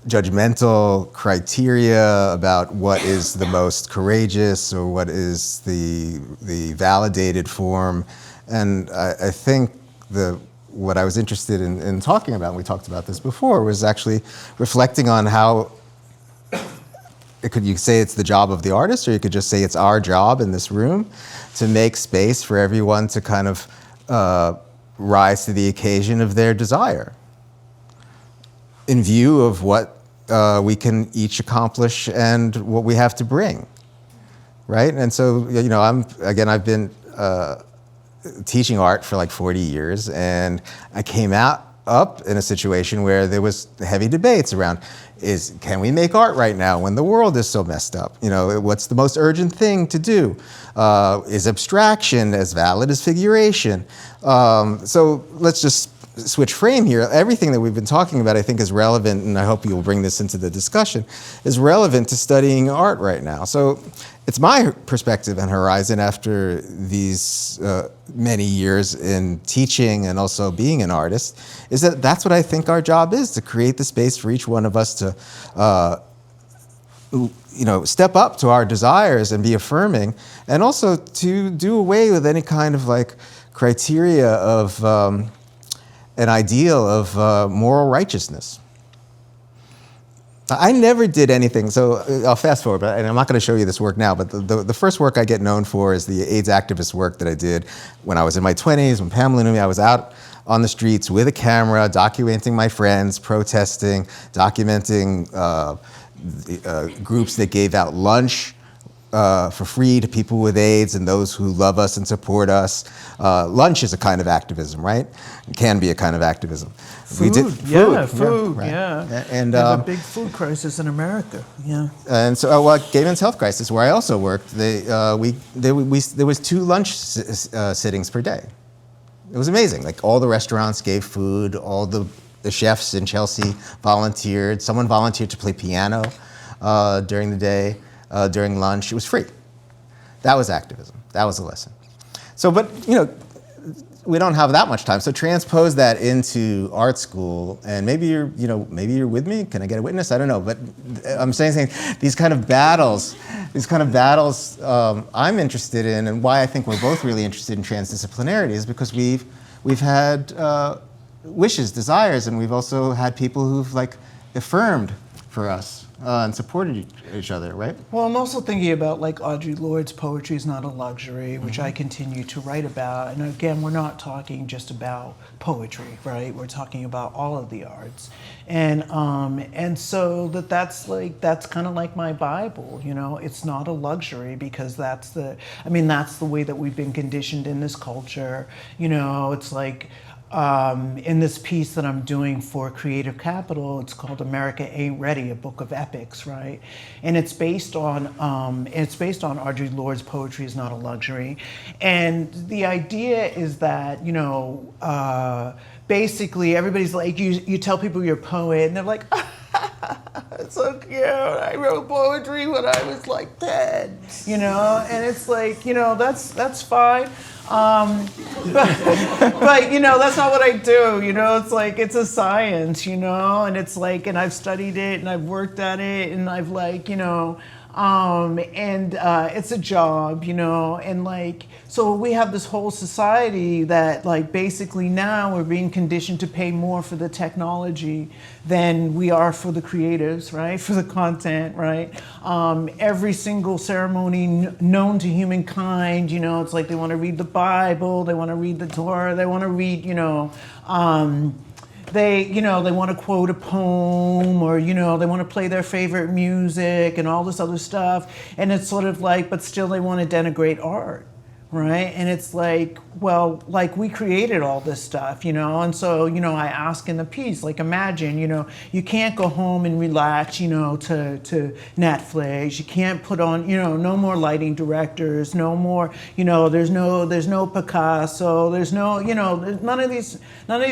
[SPEAKER 2] judgmental criteria about what is the most courageous or what is the validated form. And I think what I was interested in talking about, and we talked about this before, was actually reflecting on how you say it's the job of the artist, or you could just say it's our job in this room to make space for everyone to kind of rise to the occasion of their desire in view of what we can each accomplish and what we have to bring, right? And so, you know, I've been teaching art for like 40 years, and I came out up in a situation where there was heavy debates around, can we make art right now when the world is so messed up? You know, what's the most urgent thing to do? Is abstraction as valid as figuration? So let's just switch frame here. Everything that we've been talking about, I think, is relevant, and I hope you'll bring this into the discussion, is relevant to studying art right now. So it's my perspective and horizon after these many years in teaching and also being an artist, is that that's what I think our job is, to create the space for each one of us to step up to our desires and be affirming, and also to do away with any kind of like criteria of an ideal of moral righteousness. I never did anything, so I'll fast forward, and I'm not going to show you this work now, but the first work I get known for is the AIDS activist work that I did when I was in my 20s, when Pamela knew me. I was out on the streets with a camera, documenting my friends, protesting, documenting groups that gave out lunch for free to people with AIDS and those who love us and support us. Lunch is a kind of activism, right? It can be a kind of activism.
[SPEAKER 3] Food.
[SPEAKER 2] Right.
[SPEAKER 3] Yeah.
[SPEAKER 2] And
[SPEAKER 3] there's a big food crisis in America. Yeah.
[SPEAKER 2] And so, Gay Men's Health Crisis, where I also worked, there was 2 lunch sittings per day. It was amazing. Like, all the restaurants gave food, all the chefs in Chelsea volunteered. Someone volunteered to play piano during the day. During lunch. It was free. That was activism. That was a lesson. So, but, we don't have that much time. So transpose that into art school, and maybe you're with me. Can I get a witness? I don't know. But I'm saying these kind of battles, I'm interested in, and why I think we're both really interested in transdisciplinarity is because we've had wishes, desires, and we've also had people who've like affirmed for us. And supported each other, right?
[SPEAKER 3] Well, I'm also thinking about like Audre Lorde's Poetry is Not a Luxury, which I continue to write about. And again, we're not talking just about poetry, right? We're talking about all of the arts. And so that's kind of like my Bible, It's not a luxury because that's the way that we've been conditioned in this culture. It's like, in this piece that I'm doing for Creative Capital, it's called America Ain't Ready, a book of epics, right? And it's based on Audre Lorde's Poetry is Not a Luxury. And the idea is that, basically everybody's like, you tell people you're a poet, and they're like, it's so cute. I wrote poetry when I was like 10, and it's like, that's fine. But that's not what I do, it's like, it's a science, and it's like, and I've studied it and I've worked at it and I've like, it's a job, and like, so we have this whole society that like basically now we're being conditioned to pay more for the technology than we are for the creatives, right? For the content, right? Every single ceremony known to humankind, it's like they want to read the Bible, they want to read the Torah, they want to read, they want to quote a poem, or, they want to play their favorite music and all this other stuff. And it's sort of like, but still they want to denigrate art, right? And it's like, well, like we created all this stuff, and so, I ask in the piece, like, imagine, you can't go home and relax, to Netflix. You can't put on, no more lighting directors, no more, there's no Picasso, there's no, none of these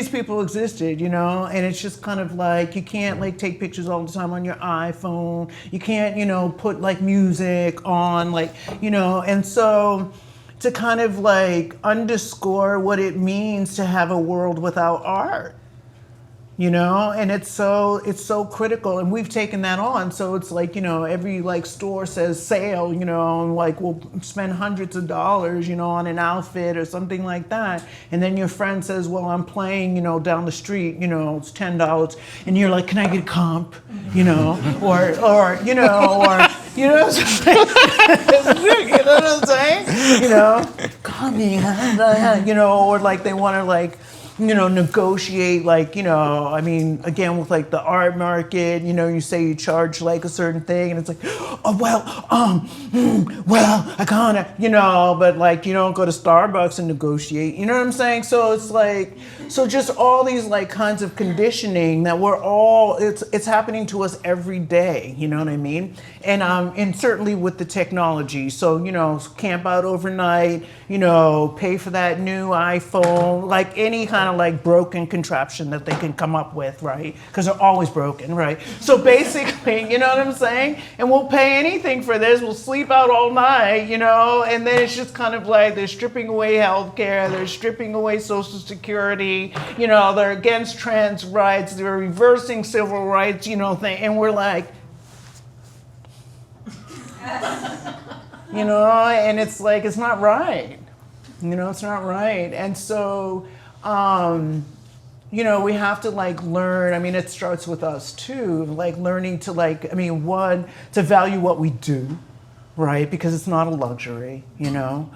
[SPEAKER 3] people existed, and it's just kind of like, you can't like take pictures all the time on your iPhone. You can't, put like music on, like, and so, to kind of like underscore what it means to have a world without art, and it's so critical, and we've taken that on. So it's like, every like store says sale, and like we'll spend hundreds of dollars, on an outfit or something like that. And then your friend says, well, I'm playing, down the street, it's $10. And you're like, can I get a comp? or you know what I'm saying? Coming, or like they want to like, negotiate, like, I mean, again, with like the art market, you say you charge like a certain thing, and it's like, oh, well, I kinda, but like, you don't go to Starbucks and negotiate, you know what I'm saying? So it's like, just all these like kinds of conditioning that it's happening to us every day, you know what I mean? And certainly with the technology, so, camp out overnight, pay for that new iPhone, like any kind of like broken contraption that they can come up with, right? Because they're always broken, right? So basically, you know what I'm saying? And we'll pay anything for this. We'll sleep out all night, and then it's just kind of like they're stripping away healthcare, they're stripping away Social Security, they're against trans rights, they're reversing civil rights, and we're like, and it's like, it's not right. It's not right. And so, we have to like learn, I mean, it starts with us too, like learning to like, one, to value what we do, right? Because it's not a luxury, I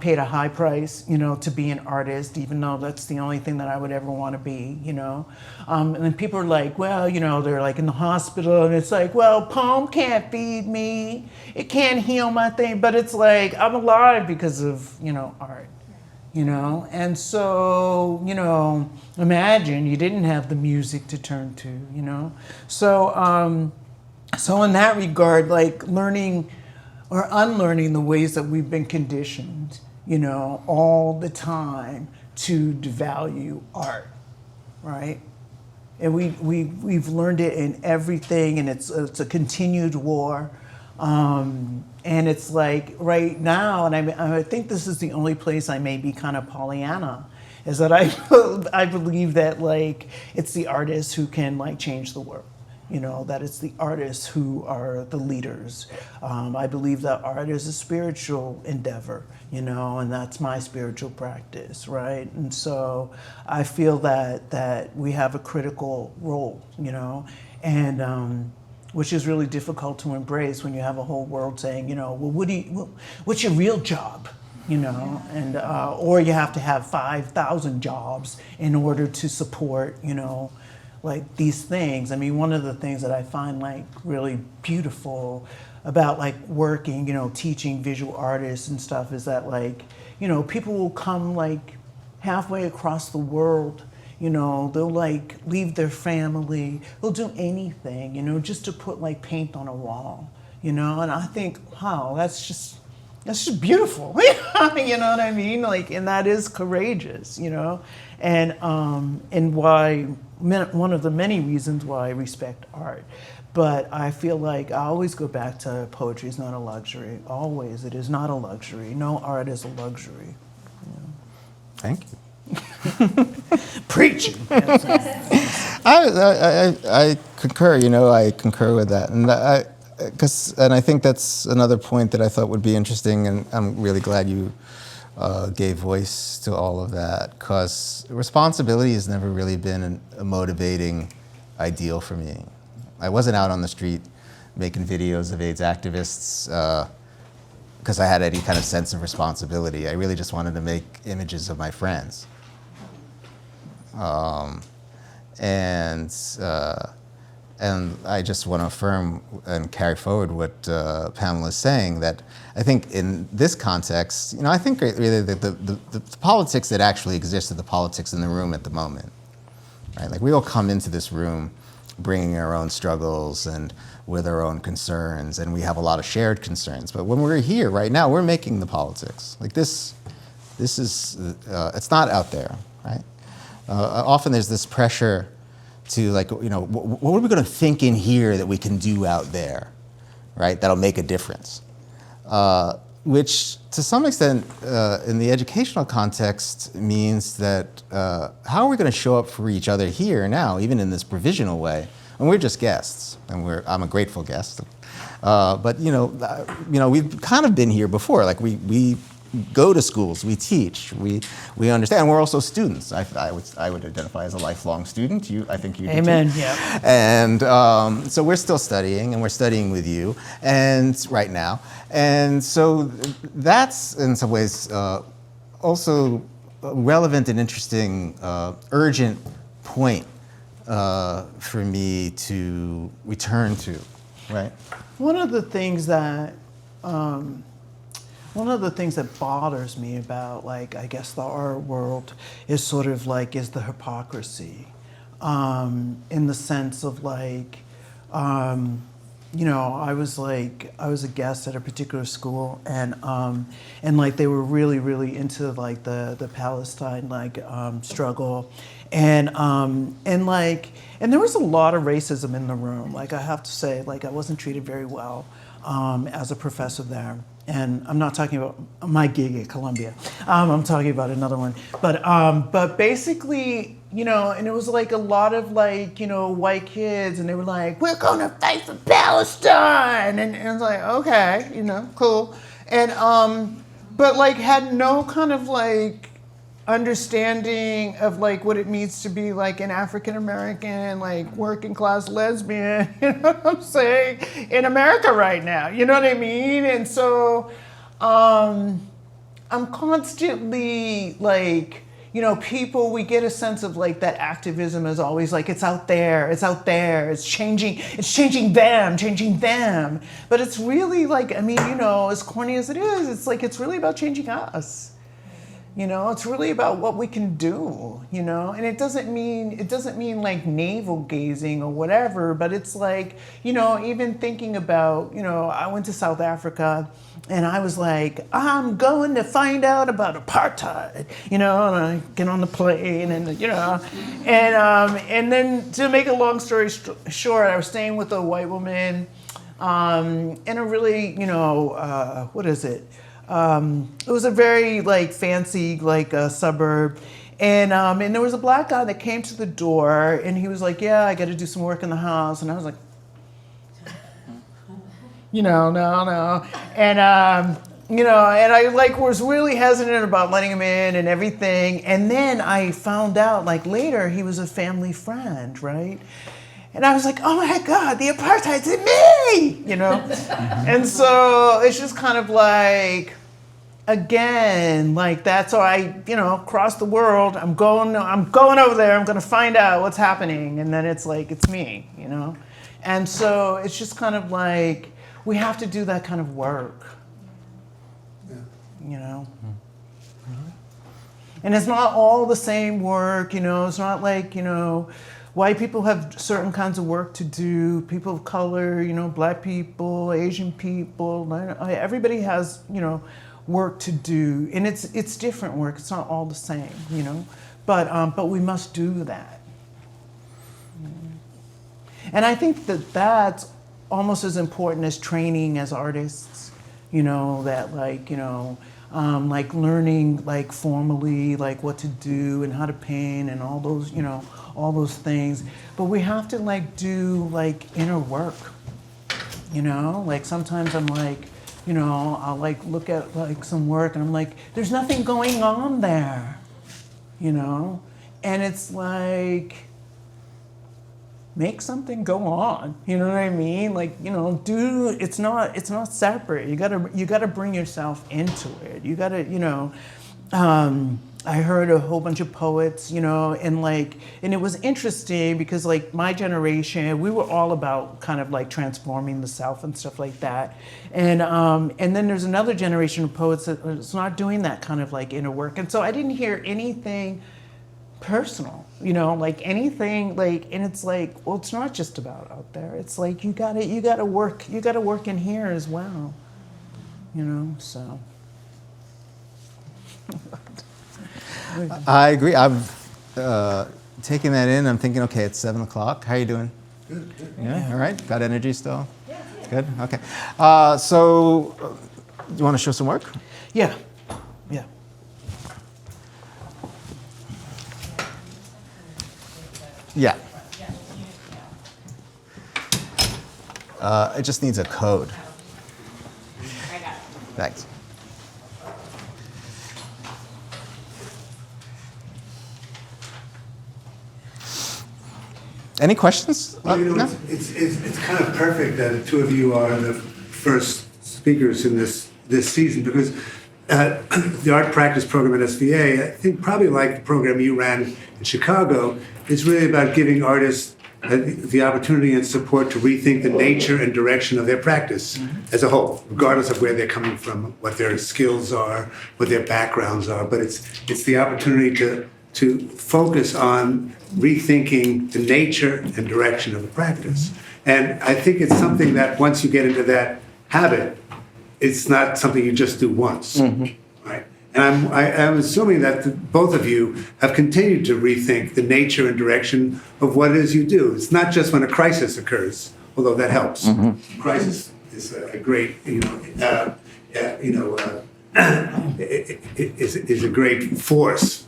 [SPEAKER 3] paid a high price, to be an artist, even though that's the only thing that I would ever want to be, and then people are like, well, they're like in the hospital, and it's like, well, poem can't feed me, it can't heal my thing, but it's like, I'm alive because of, art, and so, imagine you didn't have the music to turn to, so in that regard, like learning or unlearning the ways that we've been conditioned, all the time to devalue art, right? And we've learned it in everything, and it's a continued war. And it's like right now, and I think this is the only place I may be kind of Pollyanna, is that I believe that like it's the artists who can like change the world. That it's the artists who are the leaders. I believe that art is a spiritual endeavor, and that's my spiritual practice, right? And so I feel that we have a critical role, and which is really difficult to embrace when you have a whole world saying, well, what's your real job? And or you have to have 5,000 jobs in order to support, like these things. I mean, one of the things that I find like really beautiful about like working, teaching visual artists and stuff is that like, people will come like halfway across the world, they'll like leave their family, they'll do anything, just to put like paint on a wall, and I think, wow, that's just beautiful. You know what I mean? Like, and that is courageous, and why, one of the many reasons why I respect art. But I feel like I always go back to poetry is not a luxury. Always, it is not a luxury. No art is a luxury.
[SPEAKER 2] Thank you.
[SPEAKER 3] Preaching.
[SPEAKER 2] I concur. I concur with that, and I think that's another point that I thought would be interesting, and I'm really glad you gave voice to all of that, because responsibility has never really been a motivating ideal for me. I wasn't out on the street making videos of AIDS activists because I had any kind of sense of responsibility. I really just wanted to make images of my friends. And I just want to affirm and carry forward what Pamela is saying, that I think in this context, I think really the politics that actually exist are the politics in the room at the moment, right? Like we all come into this room bringing our own struggles and with our own concerns, and we have a lot of shared concerns. But when we're here right now, we're making the politics. Like this is, it's not out there, right? Often there's this pressure to like, what are we going to think in here that we can do out there, right? That'll make a difference. Which to some extent in the educational context means that how are we going to show up for each other here now, even in this provisional way? And we're just guests, and I'm a grateful guest. But we've kind of been here before. Like we go to schools, we teach, we understand. We're also students. I would identify as a lifelong student. I think you do.
[SPEAKER 3] Amen.
[SPEAKER 2] Too.
[SPEAKER 3] Yeah.
[SPEAKER 2] And so we're still studying, and we're studying with you, and right now. And so that's in some ways also relevant and interesting, urgent point for me to return to, right?
[SPEAKER 3] One of the things that bothers me about, like, I guess the art world is sort of like, is the hypocrisy, in the sense of like, you know, I was a guest at a particular school, and like they were really into like the Palestine struggle, and there was a lot of racism in the room. Like, I have to say, like, I wasn't treated very well as a professor there. And I'm not talking about my gig at Columbia. I'm talking about another one. But basically, you know, and it was like a lot of like, you know, white kids, and they were like, we're gonna fight for Palestine. And it's like, okay, you know, cool. And, but like had no kind of like understanding of like what it means to be like an African American, like working class lesbian, you know what I'm saying, in America right now, you know what I mean? And so I'm constantly like, you know, people, we get a sense of like that activism is always like, it's out there, it's changing them. But it's really like, I mean, you know, as corny as it is, it's like, it's really about changing us. You know, it's really about what we can do, you know, and it doesn't mean like navel gazing or whatever, but it's like, you know, even thinking about, you know, I went to South Africa and I was like, I'm going to find out about apartheid, you know, and I get on the plane and, you know, and then to make a long story short, I was staying with a white woman in a really, you know, what is it? It was a very like fancy like suburb, and there was a black guy that came to the door, and he was like, "Yeah, I got to do some work in the house," and I was like, you know, no, and you know, and I like was really hesitant about letting him in and everything, and then I found out like later he was a family friend, right? And I was like, oh my God, the apartheid's in me, you know? And so it's just kind of like, again, like that's how I, you know, cross the world. I'm going over there. I'm going to find out what's happening. And then it's like, it's me, you know? And so it's just kind of like, we have to do that kind of work, you know? And it's not all the same work, you know? It's not like, you know, white people have certain kinds of work to do, people of color, you know, black people, Asian people, everybody has, you know, work to do. And it's different work, it's not all the same, you know, but we must do that. And I think that that's almost as important as training as artists, you know, that like, you know, like learning like formally like what to do and how to paint and all those, you know, all those things. But we have to like do like inner work, you know, like sometimes I'm like, you know, I'll like look at like some work and I'm like, there's nothing going on there, you know, and it's like, make something go on, you know what I mean? Like, you know, it's not separate. You gotta bring yourself into it. You gotta, you know, I heard a whole bunch of poets, you know, and it was interesting because like my generation, we were all about kind of like transforming the South and stuff like that. And then there's another generation of poets that's not doing that kind of like inner work. And so I didn't hear anything personal, you know, like anything like, and it's like, well, it's not just about out there. It's like, you gotta work in here as well, you know, so.
[SPEAKER 2] I agree. I've taken that in. I'm thinking, okay, it's 7 o'clock. How are you doing?
[SPEAKER 1] Good.
[SPEAKER 2] Yeah, all right. Got energy still? Yeah. Good, okay. So, you want to show some work?
[SPEAKER 3] Yeah.
[SPEAKER 2] Yeah. It just needs a code.
[SPEAKER 4] I got it.
[SPEAKER 2] Thanks. Any questions?
[SPEAKER 1] Well, you know,
[SPEAKER 2] No?
[SPEAKER 1] it's kind of perfect that the two of you are the first speakers in this season because the art practice program at SVA, I think probably like the program you ran in Chicago, is really about giving artists the opportunity and support to rethink the nature and direction of their practice as a whole, regardless of where they're coming from, what their skills are, what their backgrounds are. But it's the opportunity to focus on rethinking the nature and direction of the practice. And I think it's something that once you get into that habit, it's not something you just do once, right? And I'm assuming that both of you have continued to rethink the nature and direction of what it is you do. It's not just when a crisis occurs, although that helps. Crisis is a great, is a great force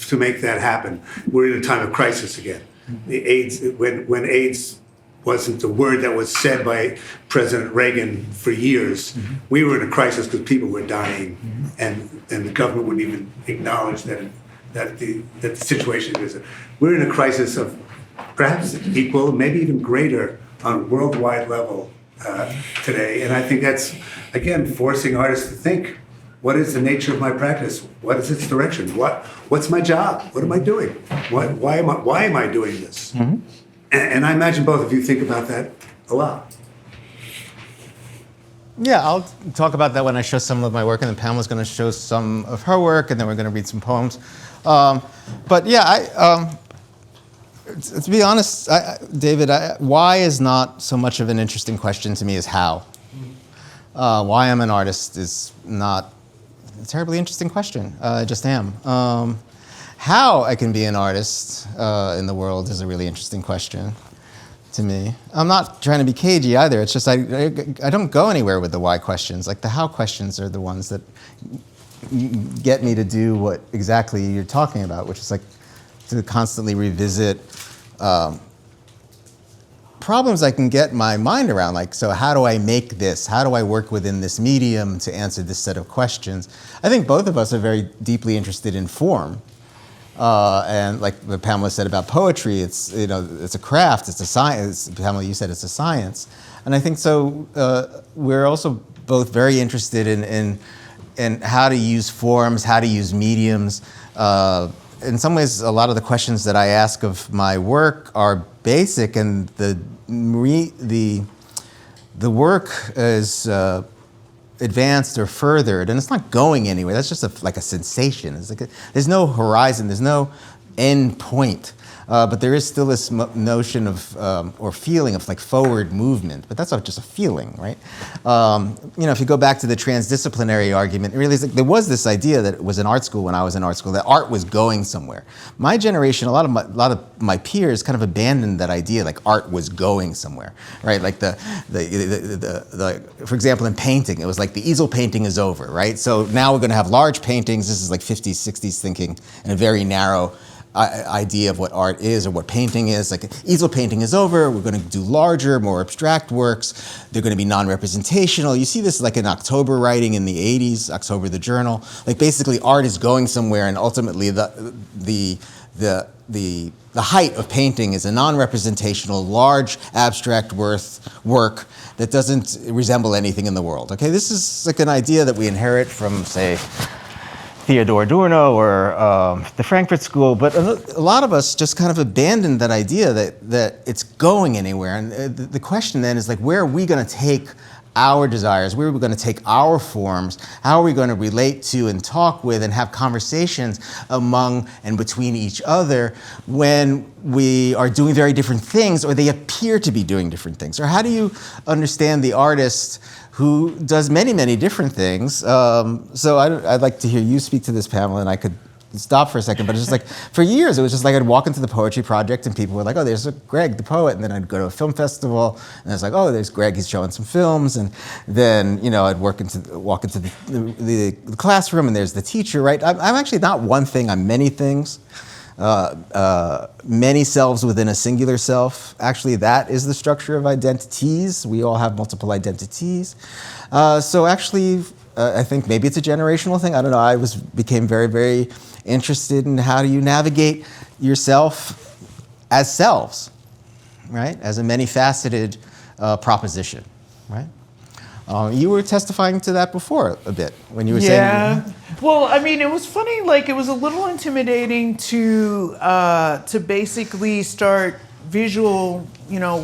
[SPEAKER 1] to make that happen. We're in a time of crisis again. The AIDS, when AIDS wasn't the word that was said by President Reagan for years, we were in a crisis because people were dying, and the government wouldn't even acknowledge that the situation is. We're in a crisis of perhaps equal, maybe even greater on a worldwide level today, and I think that's, again, forcing artists to think, what is the nature of my practice? What is its direction? What's my job? What am I doing? Why am I doing this? And I imagine both of you think about that a lot.
[SPEAKER 2] Yeah, I'll talk about that when I show some of my work, and then Pamela's going to show some of her work, and then we're going to read some poems. But yeah, to be honest, David, why is not so much of an interesting question to me as how. Why I'm an artist is not a terribly interesting question. I just am. How I can be an artist in the world is a really interesting question to me. I'm not trying to be cagey either. It's just I don't go anywhere with the why questions. Like the how questions are the ones that get me to do what exactly you're talking about, which is like to constantly revisit problems I can get my mind around. Like, so how do I make this? How do I work within this medium to answer this set of questions? I think both of us are very deeply interested in form. And like what Pamela said about poetry, it's a craft, it's a science. Pamela, you said it's a science, and I think so. We're also both very interested in how to use forms, how to use mediums. In some ways, a lot of the questions that I ask of my work are basic, and the work is advanced or furthered, and it's not going anywhere. That's just like a sensation. It's like there's no horizon, there's no end point, but there is still this notion of or feeling of like forward movement. But that's not just a feeling, right? If you go back to the transdisciplinary argument, it really is like there was this idea that it was in art school when I was in art school that art was going somewhere. My generation, a lot of my peers kind of abandoned that idea, like art was going somewhere, right? Like the for example, in painting, it was like the easel painting is over, right? So now we're going to have large paintings. This is like 50s, 60s thinking in a very narrow idea of what art is or what painting is. Like easel painting is over, we're going to do larger, more abstract works. They're going to be non-representational. You see this like in October writing in the 80s, October the Journal. Like basically art is going somewhere, and ultimately the height of painting is a non-representational, large, abstract work that doesn't resemble anything in the world. Okay, this is like an idea that we inherit from, say, Theodore Adorno or the Frankfurt School, but a lot of us just kind of abandoned that idea that it's going anywhere. And the question then is like, where are we going to take our desires? Where are we going to take our forms? How are we going to relate to and talk with and have conversations among and between each other when we are doing very different things, or they appear to be doing different things? Or how do you understand the artist who does many, many different things? So I'd like to hear you speak to this, Pamela, and I could stop for a second, but it's just like, for years, it was just like I'd walk into the poetry project and people were like, oh, there's Gregg, the poet, and then I'd go to a film festival, and it's like, oh, there's Gregg, he's showing some films, and then, I'd walk into the classroom, and there's the teacher, right? I'm actually not one thing, I'm many things. Many selves within a singular self. Actually, that is the structure of identities. We all have multiple identities. So actually, I think maybe it's a generational thing. I don't know. I became very, very interested in how do you navigate yourself as selves, right? As a many-faceted proposition, right? You were testifying to that before a bit when you were
[SPEAKER 3] Yeah.
[SPEAKER 2] saying.
[SPEAKER 3] Well, I mean, it was funny. Like, it was a little intimidating to basically start visual,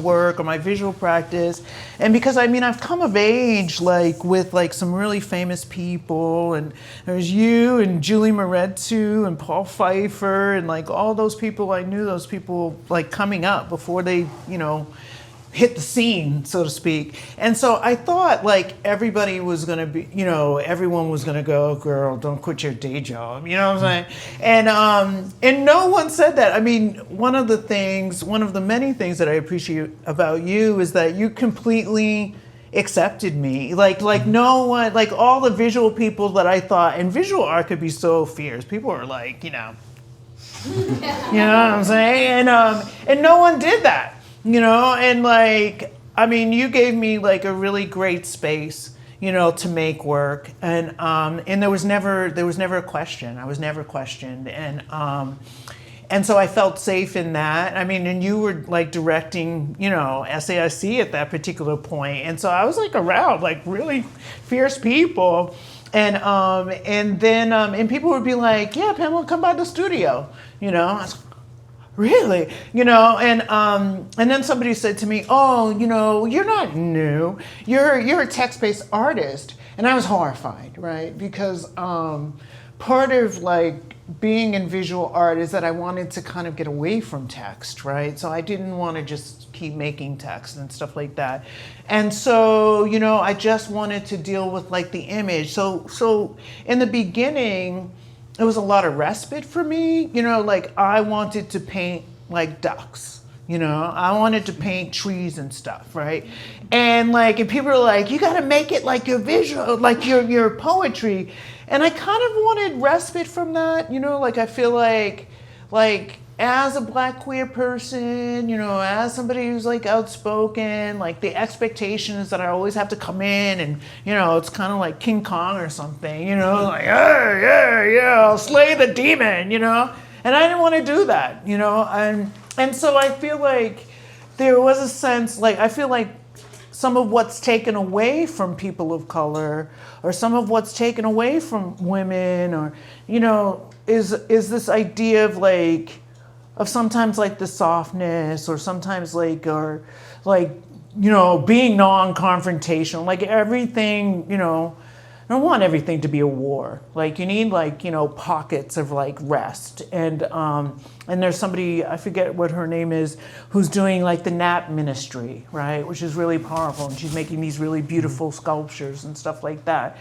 [SPEAKER 3] work or my visual practice, and because I mean, I've come of age like with like some really famous people, and there's you and Julie Morettu and Paul Pfeiffer and like all those people. I knew those people like coming up before they, hit the scene, so to speak. And so I thought like everybody was gonna be, everyone was gonna go, girl, don't quit your day job. You know what I'm saying? And no one said that. I mean, one of the many things that I appreciate about you is that you completely accepted me. Like no one, like all the visual people that I thought, and visual art could be so fierce. People are like, you know what I'm saying? And no one did that. And like, I mean, you gave me like a really great space, to make work, and there was never a question. I was never questioned, and so I felt safe in that. I mean, and you were like directing, SAIC at that particular point, and so I was like around like really fierce people, and then people would be like, yeah, Pamela, come by the studio, I was, really? And then somebody said to me, oh, you're not new. You're a text-based artist. And I was horrified, right? Because part of like being in visual art is that I wanted to kind of get away from text, right? So I didn't want to just keep making text and stuff like that. And so, I just wanted to deal with like the image. So in the beginning, it was a lot of respite for me, like I wanted to paint like ducks, I wanted to paint trees and stuff, right? And like, and people are like, you got to make it like your visual, like your poetry. And I kind of wanted respite from that, like I feel like as a Black queer person, as somebody who's like outspoken, like the expectation is that I always have to come in and, it's kind of like King Kong or something, like, yeah, I'll slay the demon, and I didn't want to do that, and so I feel like there was a sense, like, I feel like some of what's taken away from people of color, or some of what's taken away from women, or, is this idea of like, of sometimes like the softness, or sometimes like, being non-confrontational, like everything, I don't want everything to be a war. Like you need like, pockets of like rest. And there's somebody, I forget what her name is, who's doing like the nap ministry, right? Which is really powerful. And she's making these really beautiful sculptures and stuff like that.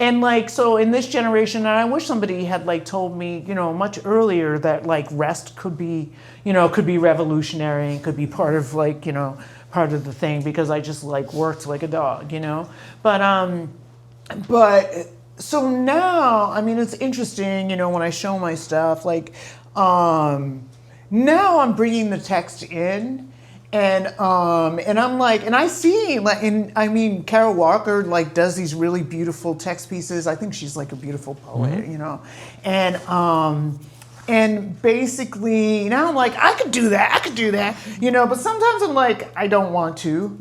[SPEAKER 3] And like, so in this generation, and I wish somebody had like told me, much earlier that like rest could be revolutionary and could be part of like, part of the thing, because I just like worked like a dog, but so now, I mean, it's interesting, when I show my stuff, like, now I'm bringing the text in. And I'm like, and I see, like, I mean, Carol Walker like does these really beautiful text pieces. I think she's like a beautiful poet, and basically now I'm like, I could do that, but sometimes I'm like, I don't want to,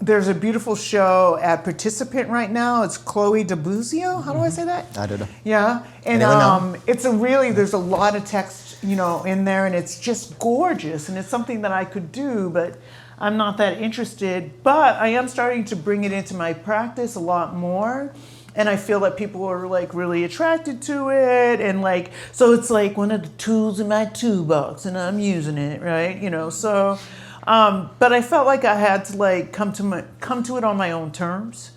[SPEAKER 3] There's a beautiful show at Participant right now. It's Chloe Dabuzio. How do I say that?
[SPEAKER 2] I don't know.
[SPEAKER 3] Yeah, and it's there's a lot of text, in there, and it's just gorgeous, and it's something that I could do, but I'm not that interested. But I am starting to bring it into my practice a lot more, and I feel that people are like really attracted to it, and like, so it's like one of the tools in my toolbox, and I'm using it, right? So. But I felt like I had to like come to it on my own terms.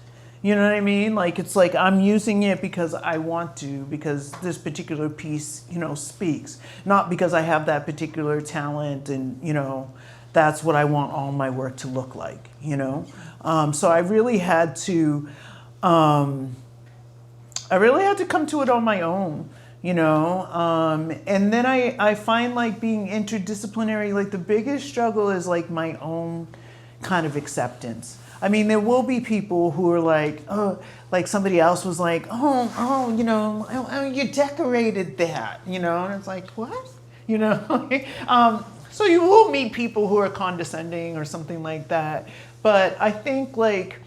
[SPEAKER 3] You know what I mean? Like, it's like I'm using it because I want to, because this particular piece, speaks, not because I have that particular talent and, that's what I want all my work to look like, So I really had to come to it on my own. And then I find like being interdisciplinary, like the biggest struggle is like my own kind of acceptance. I mean, there will be people who are like, oh, like somebody else was like, you decorated that, and it's like, what? So you will meet people who are condescending or something like that. But I think like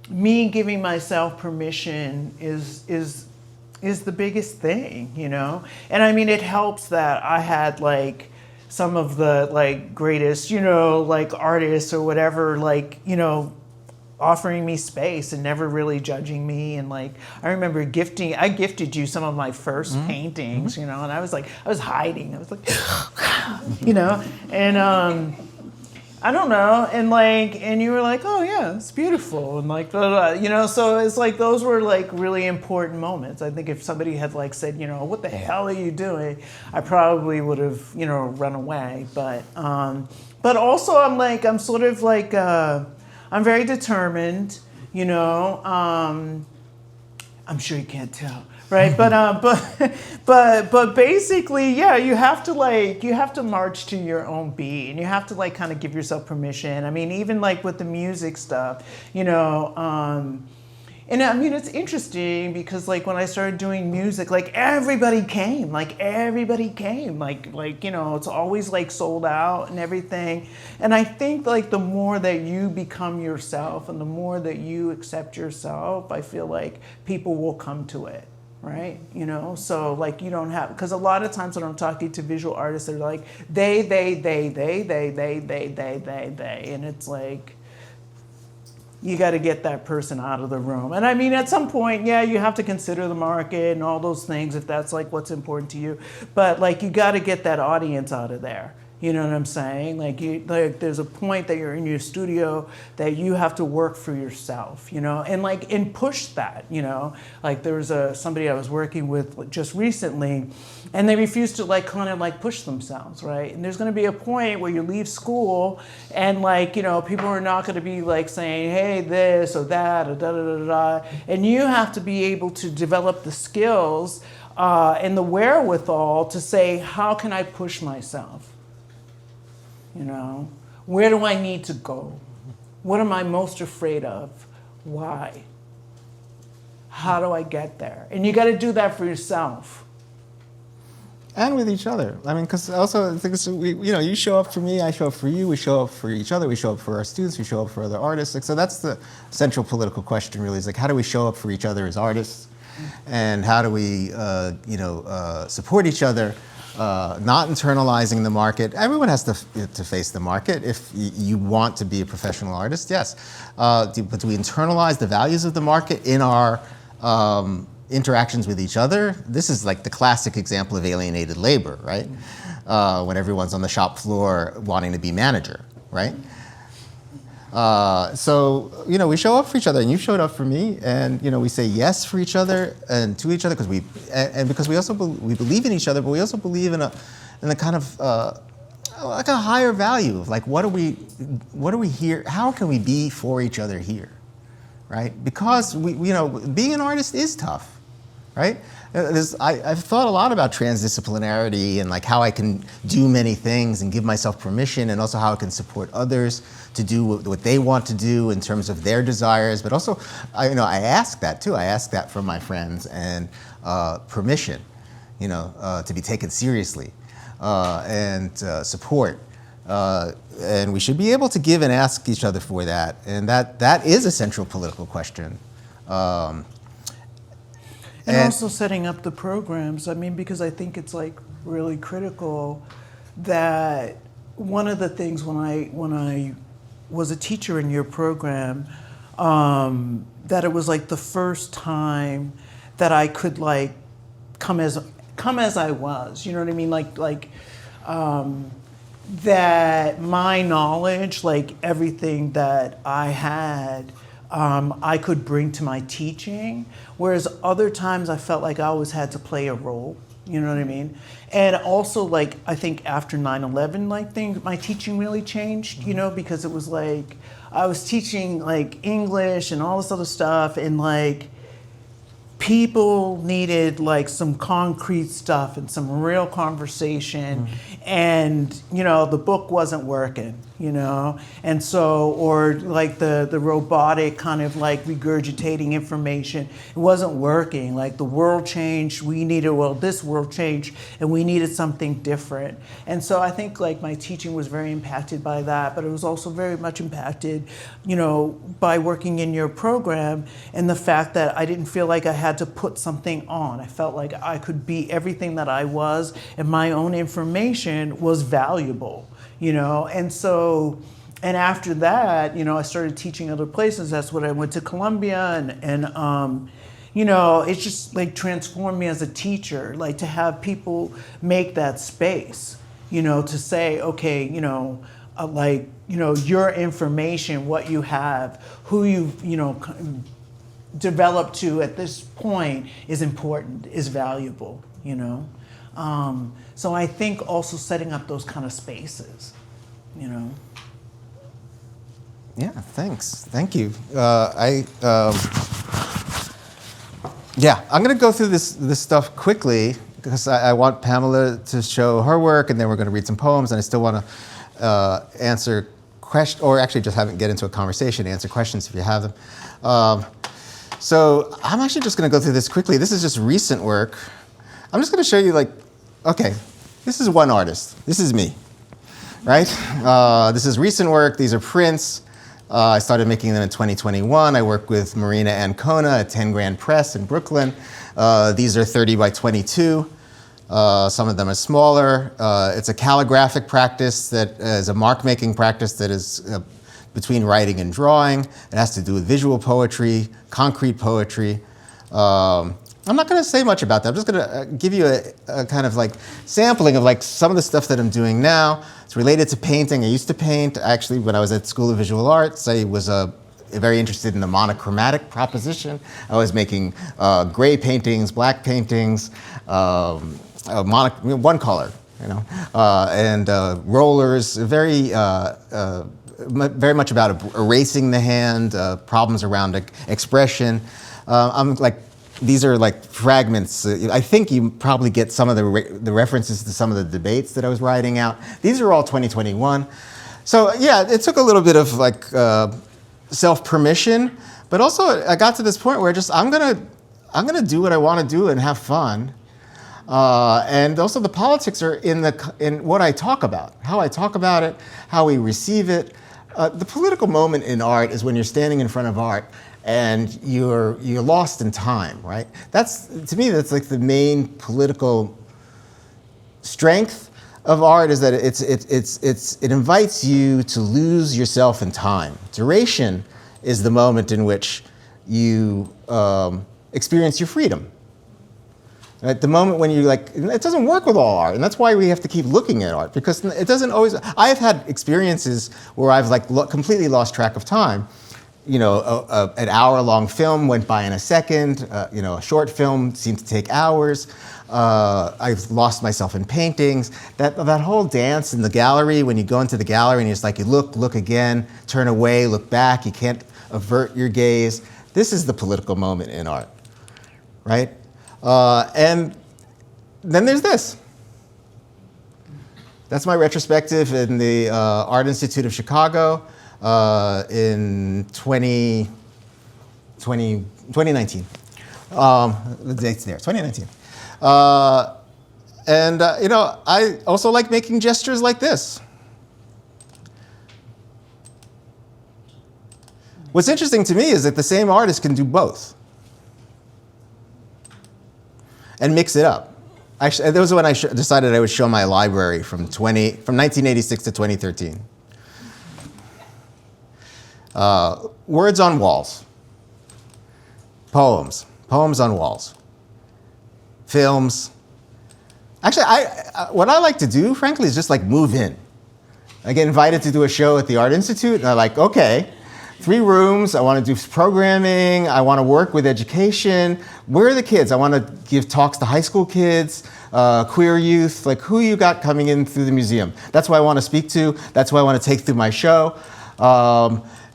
[SPEAKER 3] me giving myself permission is the biggest thing, you know? And I mean, it helps that I had like some of the like greatest, you know, like artists or whatever, like, you know, offering me space and never really judging me. And like, I remember I gifted you some of my first paintings, you know, and I was hiding. I was like, you know, and I don't know. And you were like, oh yeah, it's beautiful. And like, blah, blah, blah. You know, so it's like, those were like really important moments. I think if somebody had like said, you know, what the hell are you doing? I probably would have, you know, run away. But also I'm sort of like, I'm very determined, you know. I'm sure you can't tell, right? But basically, yeah, you have to march to your own beat, and you have to like kind of give yourself permission. I mean, even like with the music stuff, you know. And I mean, it's interesting because like when I started doing music, like everybody came, like, you know, it's always like sold out and everything. And I think like the more that you become yourself and the more that you accept yourself, I feel like people will come to it. Right? You know, so like you don't have, because a lot of times when I'm talking to visual artists, they're like, they, and it's like, you got to get that person out of the room. And I mean, at some point, yeah, you have to consider the market and all those things if that's like what's important to you. But like, you got to get that audience out of there. You know what I'm saying? Like there's a point that you're in your studio that you have to work for yourself, you know, and push that, you know. Like there was somebody I was working with just recently, and they refused to like kind of like push themselves, right? And there's going to be a point where you leave school, and like, you know, people are not going to be like saying, hey, this or that or da da da da, and you have to be able to develop the skills and the wherewithal to say, how can I push myself? You know, where do I need to go? What am I most afraid of? Why? How do I get there? And you got to do that for yourself.
[SPEAKER 2] And with each other. I mean, because also, you know, you show up for me, I show up for you, we show up for each other, we show up for our students, we show up for other artists. Like, so that's the central political question, really, is like, how do we show up for each other as artists? And how do we, you know, support each other? Not internalizing the market. Everyone has to face the market. If you want to be a professional artist, yes. But do we internalize the values of the market in our interactions with each other? This is like the classic example of alienated labor, right? When everyone's on the shop floor wanting to be manager, right? So, you know, we show up for each other, and you showed up for me, and, you know, we say yes for each other and to each other because we also we believe in each other, but we also believe in a kind of like a higher value of like, what are we here? How can we be for each other here, right? Because you know, being an artist is tough, right? I've thought a lot about transdisciplinarity and like how I can do many things and give myself permission, and also how I can support others to do what they want to do in terms of their desires. But also, I ask that too. I ask that from my friends, and permission, you know, to be taken seriously, and support. And we should be able to give and ask each other for that. And that is a central political question.
[SPEAKER 3] And also setting up the programs. I mean, because I think it's like really critical that one of the things when I was a teacher in your program, that it was like the first time that I could like come as I was. You know what I mean? Like that my knowledge, like everything that I had, I could bring to my teaching, whereas other times I felt like I always had to play a role, you know what I mean? And also, like, I think after 9/11, like, my teaching really changed, you know, because it was like, I was teaching, like, English and all this other stuff, and, like, people needed, like, some concrete stuff and some real conversation, and, you know, the book wasn't working. you know? And so, or like the robotic kind of like regurgitating information, it wasn't working. Like the world changed, this world changed, and we needed something different. And so I think like my teaching was very impacted by that, but it was also very much impacted, you know, by working in your program and the fact that I didn't feel like I had to put something on. I felt like I could be everything that I was, and my own information was valuable. You know, and so, and after that, you know, I started teaching other places. That's what I went to Columbia, and you know, it's just like transformed me as a teacher, like to have people make that space, you know, to say, okay, you know, like, you know, your information, what you have, who you've, you know, developed to at this point is important, is valuable, you know. So I think also setting up those kind of spaces, you know.
[SPEAKER 2] Yeah, thanks. Thank you. Yeah, I'm going to go through this stuff quickly because I want Pamela to show her work, and then we're going to read some poems, and I still want to answer questions, or actually just have it get into a conversation, answer questions if you have them. So I'm actually just going to go through this quickly. This is just recent work. I'm just going to show you, like, okay, this is one artist. This is me, right? This is recent work. These are prints. I started making them in 2021. I work with Marina Ancona at 10 Grand Press in Brooklyn. These are 30 by 22. Some of them are smaller. It's a calligraphic practice that is a mark-making practice that is between writing and drawing. It has to do with visual poetry, concrete poetry. I'm not going to say much about that. I'm just going to give you a kind of like sampling of like some of the stuff that I'm doing now. It's related to painting. I used to paint. Actually, when I was at School of Visual Arts, I was very interested in the monochromatic proposition. I was making gray paintings, black paintings, one color, you know, and rollers. Very much about erasing the hand, problems around expression. I'm like. These are like fragments. I think you probably get some of the references to some of the debates that I was writing out. These are all 2021. So yeah, it took a little bit of like self-permission, but also I got to this point where I'm gonna do what I want to do and have fun. And also the politics are in what I talk about, how I talk about it, how we receive it. The political moment in art is when you're standing in front of art and you're lost in time, right? To me, that's like the main political strength of art, is that it invites you to lose yourself in time. Duration is the moment in which you experience your freedom. At the moment when it doesn't work with all art, and that's why we have to keep looking at art, because it doesn't always. I have had experiences where I've completely lost track of time. You know, an hour-long film went by in a second. You know, a short film seemed to take hours. I've lost myself in paintings. That whole dance in the gallery, when you go into the gallery and you're just like, you look again, turn away, look back, you can't avert your gaze. This is the political moment in art, right? And then there's this. That's my retrospective in the Art Institute of Chicago. In 2019. The date's there, 2019. You know, I also like making gestures like this. What's interesting to me is that the same artist can do both and mix it up. Actually, that was when I decided I would show my library from 1986 to 2013. Words on walls, poems on walls, films. Actually, what I like to do, frankly, is just like move in. I get invited to do a show at the Art Institute, and I'm like, okay, 3 rooms, I want to do programming, I want to work with education. Where are the kids? I want to give talks to high school kids, queer youth, like who you got coming in through the museum. That's who I want to speak to, that's who I want to take through my show.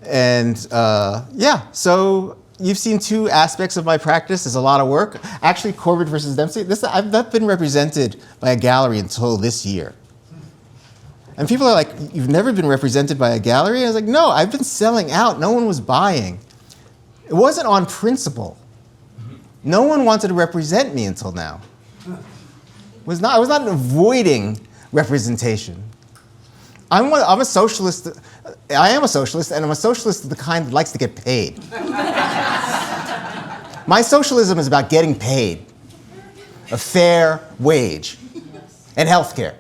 [SPEAKER 2] Yeah, so you've seen 2 aspects of my practice. There's a lot of work. Actually, Corbett versus Dempsey, I've not been represented by a gallery until this year. And people are like, you've never been represented by a gallery? I was like, no, I've been selling out. No one was buying. It wasn't on principle. No one wanted to represent me until now. I was not avoiding representation. I'm a socialist. I am a socialist, and I'm a socialist of the kind that likes to get paid. My socialism is about getting paid a fair wage and health care.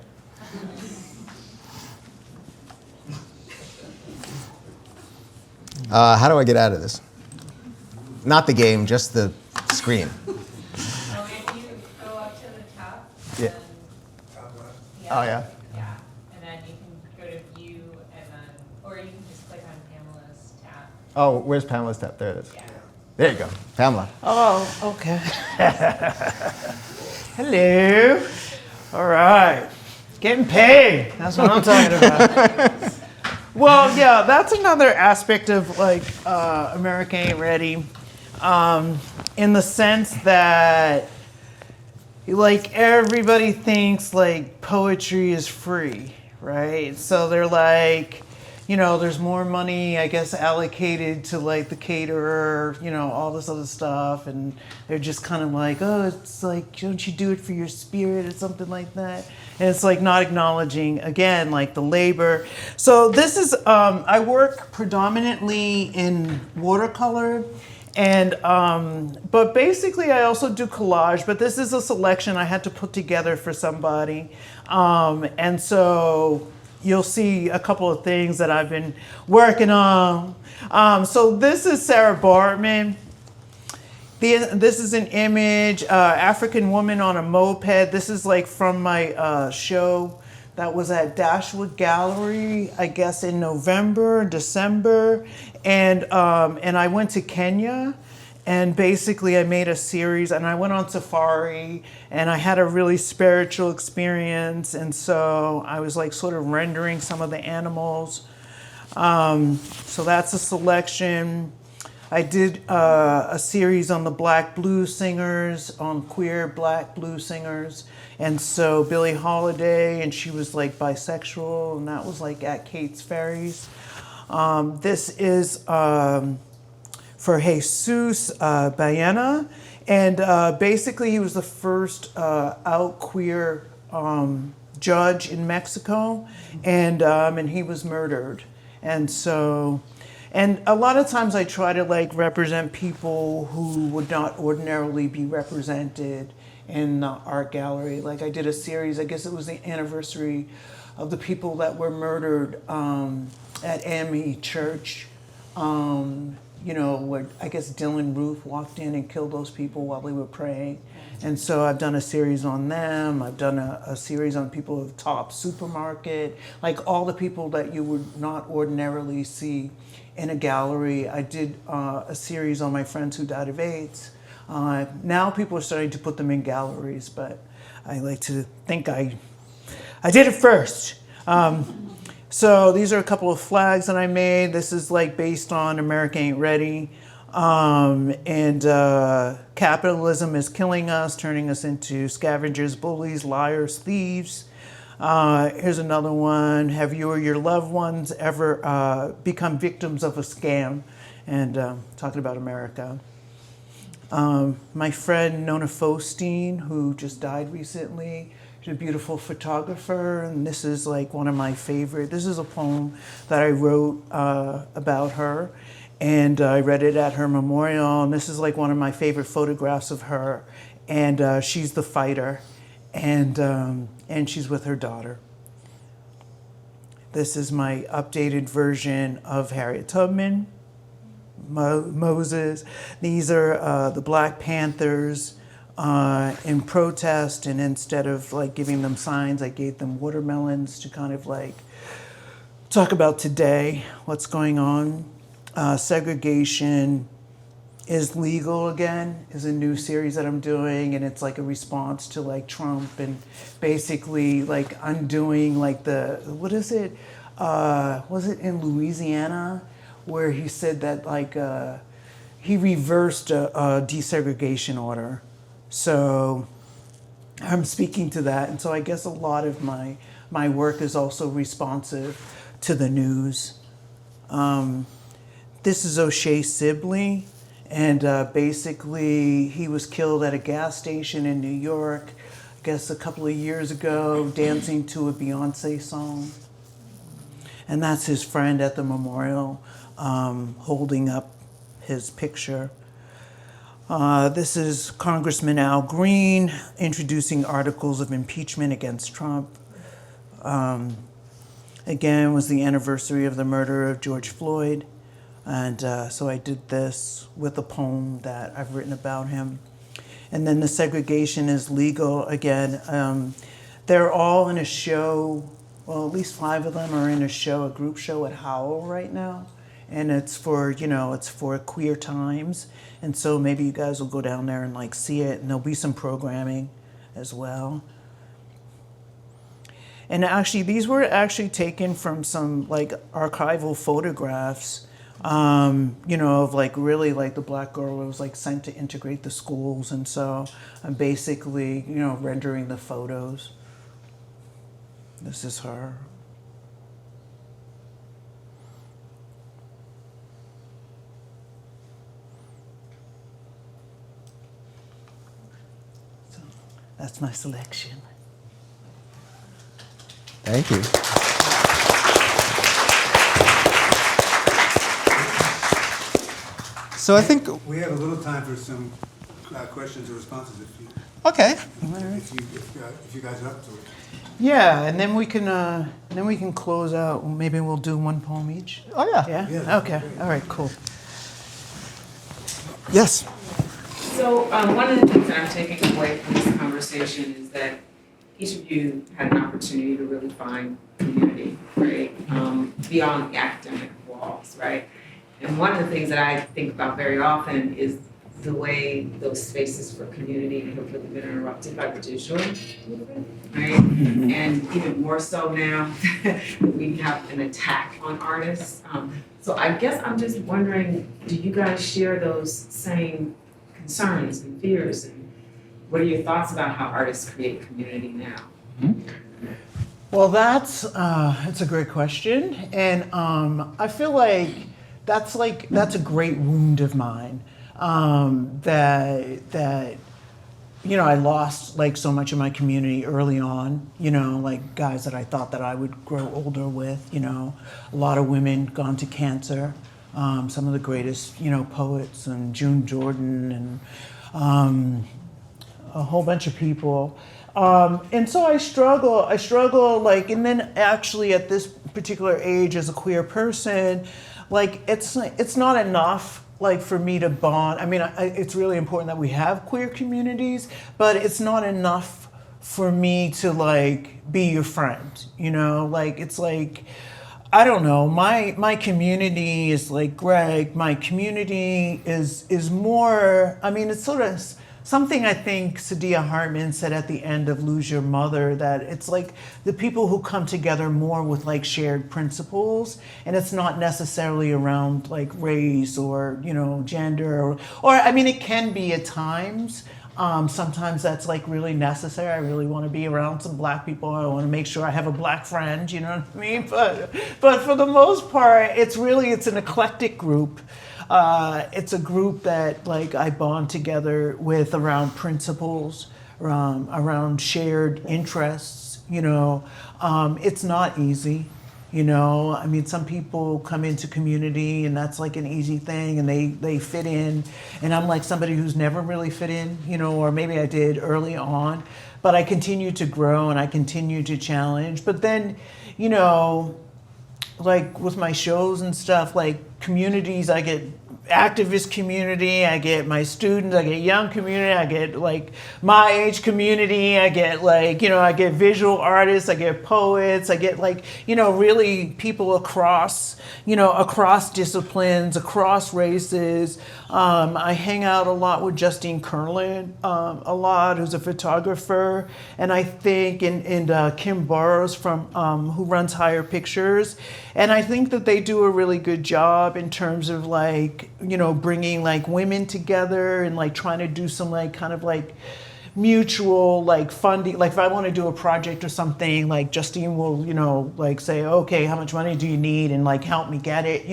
[SPEAKER 2] How do I get out of this? Not the game, just the screen.
[SPEAKER 4] So if you go up to the top,
[SPEAKER 2] Yeah.
[SPEAKER 4] then,
[SPEAKER 2] Oh, yeah?
[SPEAKER 4] yeah, and then you can go to view, and then, or you can just click on Pamela's tab.
[SPEAKER 2] Oh, where's Pamela's tab? There it is.
[SPEAKER 4] Yeah.
[SPEAKER 2] There you go. Pamela.
[SPEAKER 3] Oh, okay. Hello. All right. Getting paid. That's what I'm talking about. Well, yeah, that's another aspect of like America Ain't Ready, in the sense that like everybody thinks like poetry is free, right? So they're like, you know, there's more money, I guess, allocated to like the caterer, you know, all this other stuff, and they're just kind of like, oh, it's like, don't you do it for your spirit or something like that? And it's like not acknowledging, again, like the labor. So this is, I work predominantly in watercolor, and but basically I also do collage, but this is a selection I had to put together for somebody, and so you'll see a couple of things that I've been working on. So this is Sarah Bartman. This is an image, African woman on a moped. This is like from my show that was at Dashwood Gallery, I guess in November, December. And I went to Kenya. And basically I made a series, and I went on safari, and I had a really spiritual experience, and so I was like sort of rendering some of the animals. So that's a selection. I did a series on the Black blues singers, on queer Black blues singers, and so Billie Holiday, and she was like bisexual, and that was like at Kate's Ferries. This is for Jesus Baena, and basically he was the first out queer judge in Mexico, and he was murdered. And so, and a lot of times I try to like represent people who would not ordinarily be represented in the art gallery. Like I did a series, I guess it was the anniversary of the people that were murdered at AME Church. You know, where I guess Dylan Roof walked in and killed those people while they were praying. And so I've done a series on them. I've done a series on people of Top Supermarket, like all the people that you would not ordinarily see in a gallery. I did a series on my friends who died of AIDS. Now people are starting to put them in galleries, but I like to think I did it first. So these are a couple of flags that I made. This is like based on America Ain't Ready. And capitalism is killing us, turning us into scavengers, bullies, liars, thieves. Here's another one. Have you or your loved ones ever become victims of a scam? And talking about America. My friend Nona Fosteen, who just died recently, she's a beautiful photographer, and this is like one of my favorite. This is a poem that I wrote about her, and I read it at her memorial, and this is like one of my favorite photographs of her, and she's the fighter, and she's with her daughter. This is my updated version of Harriet Tubman, Moses. These are the Black Panthers in protest, and instead of like giving them signs, I gave them watermelons to kind of like talk about today, what's going on. Segregation is legal again is a new series that I'm doing, and it's like a response to like Trump and basically like undoing like the, what is it? Was it in Louisiana where he said that like he reversed a desegregation order. So I'm speaking to that. And so I guess a lot of my work is also responsive to the news. This is O'Shea Sibley, and basically he was killed at a gas station in New York, I guess a couple of years ago, dancing to a Beyonce song. And that's his friend at the memorial holding up his picture. This is Congressman Al Green introducing articles of impeachment against Trump. Again, was the anniversary of the murder of George Floyd. And so I did this with a poem that I've written about him. And then the segregation is legal. Again, they're all in a show, well, at least 5 of them are in a show, a group show at Howell right now. And it's for, it's for Queer Times. And so maybe you guys will go down there and like see it, and there'll be some programming as well. And actually, these were actually taken from some like archival photographs, of like really like the black girl was like sent to integrate the schools. And so I'm basically, rendering the photos. This is her. So that's my selection.
[SPEAKER 2] Thank you. So I think,
[SPEAKER 1] We have a little time for some questions or responses
[SPEAKER 2] okay.
[SPEAKER 1] if you guys are up to it.
[SPEAKER 3] Yeah, and then we can close out. Maybe we'll do one poem each.
[SPEAKER 2] Oh, yeah.
[SPEAKER 3] Yeah.
[SPEAKER 1] Yeah,
[SPEAKER 3] Okay. All right. Cool.
[SPEAKER 2] Yes.
[SPEAKER 5] So one of the things that I'm taking away from this conversation is that each of you had an opportunity to really find community, right? Beyond the academic walls, right? And one of the things that I think about very often is the way those spaces for community have really been interrupted by the digital movement, right? And even more so now, we have an attack on artists. So I guess I'm just wondering, do you guys share those same concerns and fears? And what are your thoughts about how artists create community now?
[SPEAKER 3] Well, that's a great question, and I feel like that's a great wound of mine. That I lost like so much of my community early on, like guys that I thought that I would grow older with, a lot of women gone to cancer, some of the greatest, poets, and June Jordan, and a whole bunch of people. And so I struggle like, and then actually at this particular age as a queer person, like it's not enough like for me to bond. I mean, it's really important that we have queer communities, but it's not enough for me to like be your friend, like it's like, I don't know, my community is like Gregg. My community is more, I mean, it's sort of something I think Sadia Hartman said at the end of Lose Your Mother, that it's like the people who come together more with like shared principles, and it's not necessarily around like race or, gender or I mean, it can be at times. Sometimes that's like really necessary. I really want to be around some black people. I want to make sure I have a black friend, you know what I mean? But for the most part, it's an eclectic group. It's a group that like I bond together with around principles, around shared interests, It's not easy, I mean, some people come into community and that's like an easy thing and they fit in. And I'm like somebody who's never really fit in, or maybe I did early on, but I continue to grow and I continue to challenge. But then, like with my shows and stuff, like communities, I get activist community, I get my students, I get young community, I get like my age community, I get like, I get visual artists, I get poets, I get like, really people across, across disciplines, across races. I hang out a lot with Justine Curlin, a lot, who's a photographer, and I think, and Kim Burrows from, who runs Higher Pictures. And I think that they do a really good job in terms of like, bringing like women together and like trying to do some like kind of like mutual like funding. Like if I want to do a project or something, like Justine will, like say, okay, how much money do you need, and like help me get it,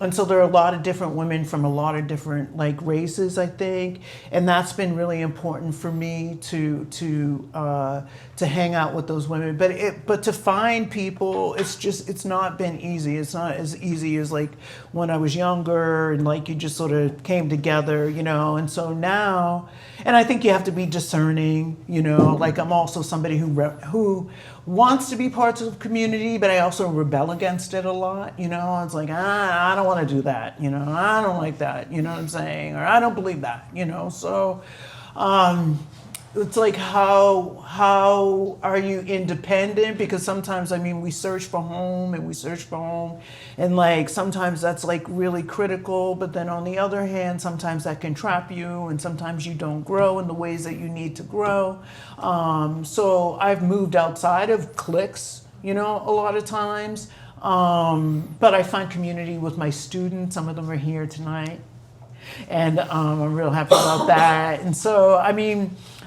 [SPEAKER 3] and so there are a lot of different women from a lot of different like races, I think, and that's been really important for me to hang out with those women. But to find people, it's not been easy. It's not as easy as like when I was younger and like you just sort of came together, And so now, and I think you have to be discerning, Like I'm also somebody who wants to be part of the community, but I also rebel against it a lot, It's like, I don't want to do that, I don't like that, you know what I'm saying? Or I don't believe that, So it's like, how are you independent? Because sometimes, we search for home, and like sometimes that's like really critical, but then on the other hand, sometimes that can trap you, and sometimes you don't grow in the ways that you need to grow. So I've moved outside of cliques, a lot of times, but I find community with my students. Some of them are here tonight, and I'm real happy about that. And so,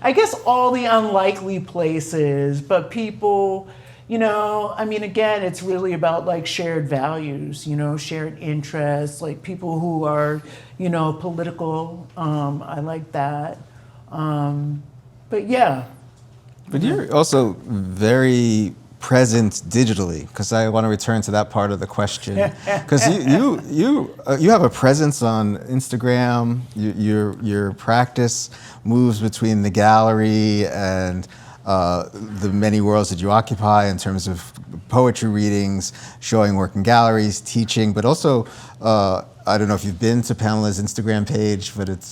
[SPEAKER 3] I guess all the unlikely places, but people, again, it's really about like shared values, shared interests, like people who are, political. I like that. But yeah.
[SPEAKER 2] But you're also very present digitally, because I want to return to that part of the question. Because you have a presence on Instagram. Your practice moves between the gallery and the many worlds that you occupy in terms of poetry readings, showing work in galleries, teaching, but also I don't know if you've been to Pamela's Instagram page, but it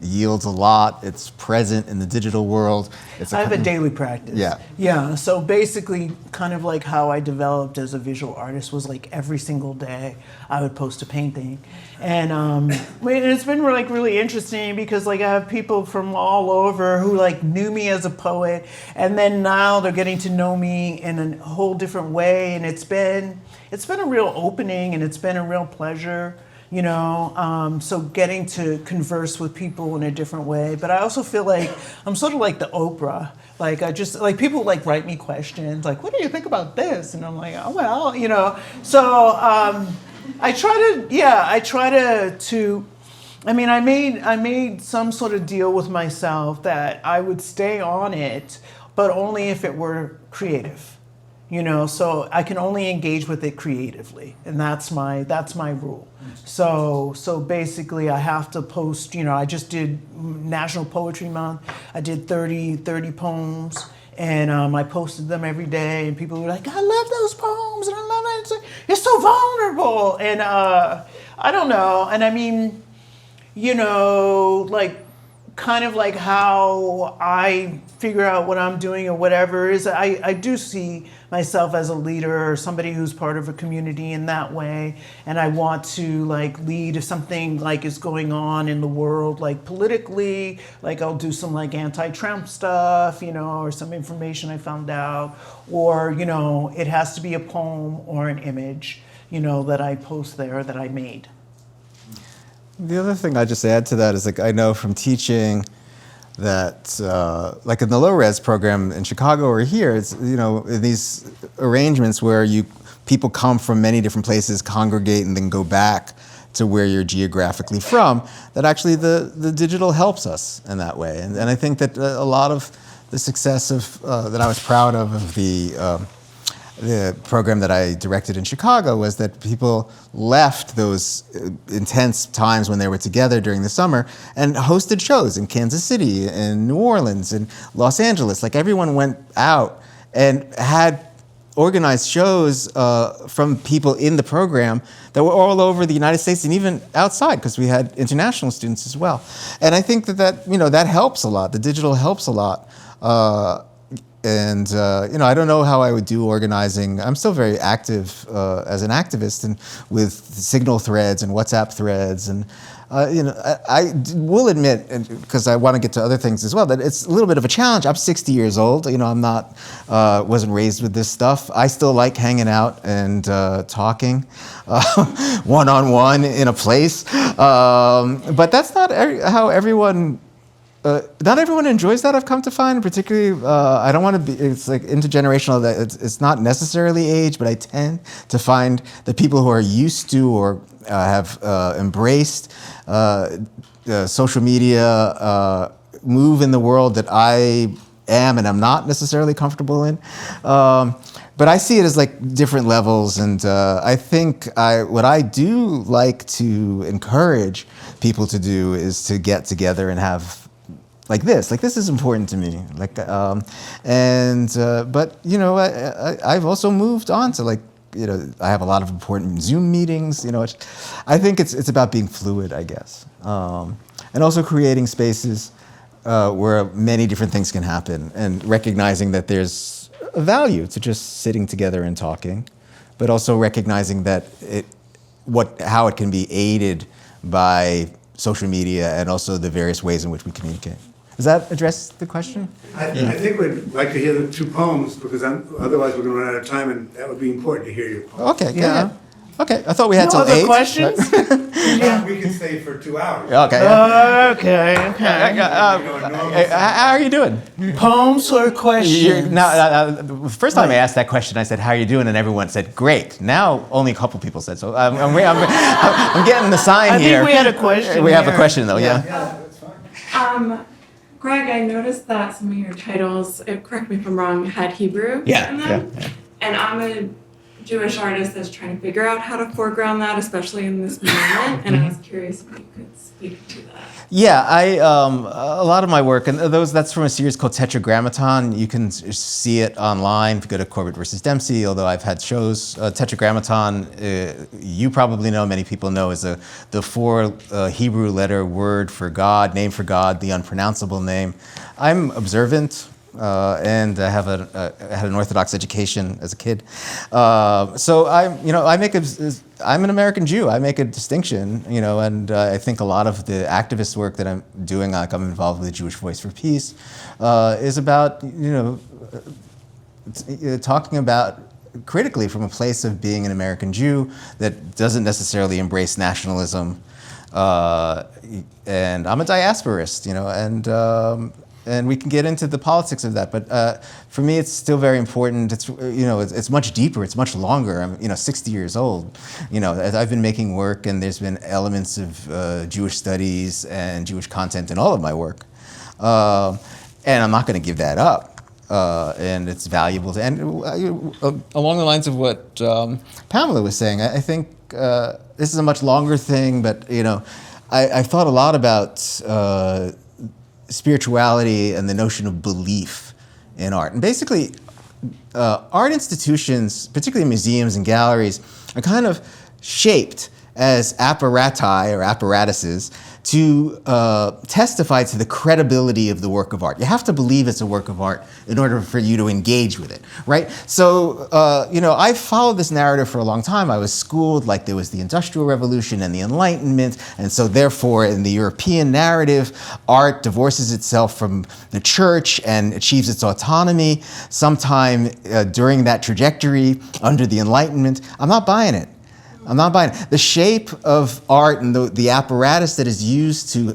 [SPEAKER 2] yields a lot. It's present in the digital world.
[SPEAKER 3] I have a daily practice. Yeah. So basically, kind of like how I developed as a visual artist was like every single day I would post a painting, and it's been like really interesting because like I have people from all over who like knew me as a poet, and then now they're getting to know me in a whole different way, and it's been a real opening, and it's been a real pleasure. So getting to converse with people in a different way. But I also feel like I'm sort of like the Oprah. Like I just, like people like write me questions, like, what do you think about this? And I'm like, oh, well, So I made some sort of deal with myself that I would stay on it, but only if it were creative. So I can only engage with it creatively, and that's my rule. So basically I have to post, I just did National Poetry Month. I did 30 poems, and I posted them every day, and people were like, I love those poems, and I love it. It's like, you're so vulnerable. And I don't know. And like kind of like how I figure out what I'm doing or whatever is I do see myself as a leader or somebody who's part of a community in that way, and I want to like lead if something like is going on in the world like politically, like I'll do some like anti-Trump stuff, or some information I found out, or it has to be a poem or an image, that I post there that I made.
[SPEAKER 2] The other thing I just add to that is like I know from teaching that like in the low res program in Chicago or here, it's in these arrangements where people come from many different places, congregate, and then go back to where you're geographically from. That actually the digital helps us in that way, and I think that a lot of the success of that I was proud of the program that I directed in Chicago was that people left those intense times when they were together during the summer and hosted shows in Kansas City and New Orleans and Los Angeles. Like everyone went out and had organized shows from people in the program that were all over the United States and even outside, because we had international students as well. And I think that helps a lot. The digital helps a lot. I don't know how I would do organizing. I'm still very active as an activist and with Signal threads and WhatsApp threads. And, I will admit, because I want to get to other things as well, that it's a little bit of a challenge. I'm 60 years old. I'm not, wasn't raised with this stuff. I still like hanging out and talking one-on-one in a place. But that's not how everyone not everyone enjoys that. I've come to find, particularly, I don't want to be. It's like intergenerational. That it's not necessarily age, but I tend to find the people who are used to or have embraced social media move in the world that I am and I'm not necessarily comfortable in. But I see it as like different levels, and I think what I do like to encourage people to do is to get together and have like this is important to me. But you know, I've also moved on to like, you know, I have a lot of important Zoom meetings. You know, I think it's about being fluid, I guess, and also creating spaces where many different things can happen, and recognizing that there's a value to just sitting together and talking, but also recognizing that how it can be aided by social media and also the various ways in which we communicate. Does that address the question?
[SPEAKER 1] I think we'd like to hear the two poems, because otherwise we're going to run out of time, and that would be important to hear your poem.
[SPEAKER 2] Okay, yeah. Okay, I thought we had
[SPEAKER 3] No
[SPEAKER 2] till
[SPEAKER 3] other
[SPEAKER 2] 8.
[SPEAKER 3] questions?
[SPEAKER 1] We can stay for 2 hours.
[SPEAKER 2] Okay.
[SPEAKER 3] Okay.
[SPEAKER 2] How are you doing?
[SPEAKER 3] Poems or questions?
[SPEAKER 2] First time I asked that question, I said, "How are you doing?" and everyone said, "Great." Now only a couple people said so. I'm getting the sign
[SPEAKER 3] I
[SPEAKER 2] here.
[SPEAKER 3] think we had a question.
[SPEAKER 2] We have a
[SPEAKER 3] here.
[SPEAKER 2] question though. Yeah.
[SPEAKER 1] That's fine.
[SPEAKER 6] Greg, I noticed that some of your titles, correct me if I'm wrong, had Hebrew
[SPEAKER 2] Yeah,
[SPEAKER 6] in them.
[SPEAKER 2] yeah.
[SPEAKER 6] And I'm a Jewish artist that's trying to figure out how to foreground that, especially in this moment. And I was curious if you could speak to that.
[SPEAKER 2] Yeah, a lot of my work, and that's from a series called Tetragrammaton. You can see it online if you go to Corbett versus Dempsey, although I've had shows. Tetragrammaton, you probably know, many people know, is the 4 Hebrew letter word for God, name for God, the unpronounceable name. I'm observant. And I had an Orthodox education as a kid, so I'm an American Jew. I make a distinction, you know, and I think a lot of the activist work that I'm doing, like I'm involved with the Jewish Voice for Peace, is about, you know, talking about critically from a place of being an American Jew that doesn't necessarily embrace nationalism, and I'm a diasporist, you know, and we can get into the politics of that, but for me, it's still very important. It's, you know, it's much deeper. It's much longer. I'm, you know, 60 years old. You know, I've been making work, and there's been elements of Jewish studies and Jewish content in all of my work, and I'm not going to give that up. And it's valuable to, and along the lines of what Pamela was saying, I think this is a much longer thing, but you know, I've thought a lot about spirituality and the notion of belief in art. And basically, art institutions, particularly museums and galleries, are kind of shaped as apparati or apparatuses to testify to the credibility of the work of art. You have to believe it's a work of art in order for you to engage with it, right? So, you know, I've followed this narrative for a long time. I was schooled like there was the Industrial Revolution and the Enlightenment, and so therefore in the European narrative, art divorces itself from the church and achieves its autonomy sometime during that trajectory under the Enlightenment. I'm not buying it. I'm not buying it. The shape of art and the apparatus that is used to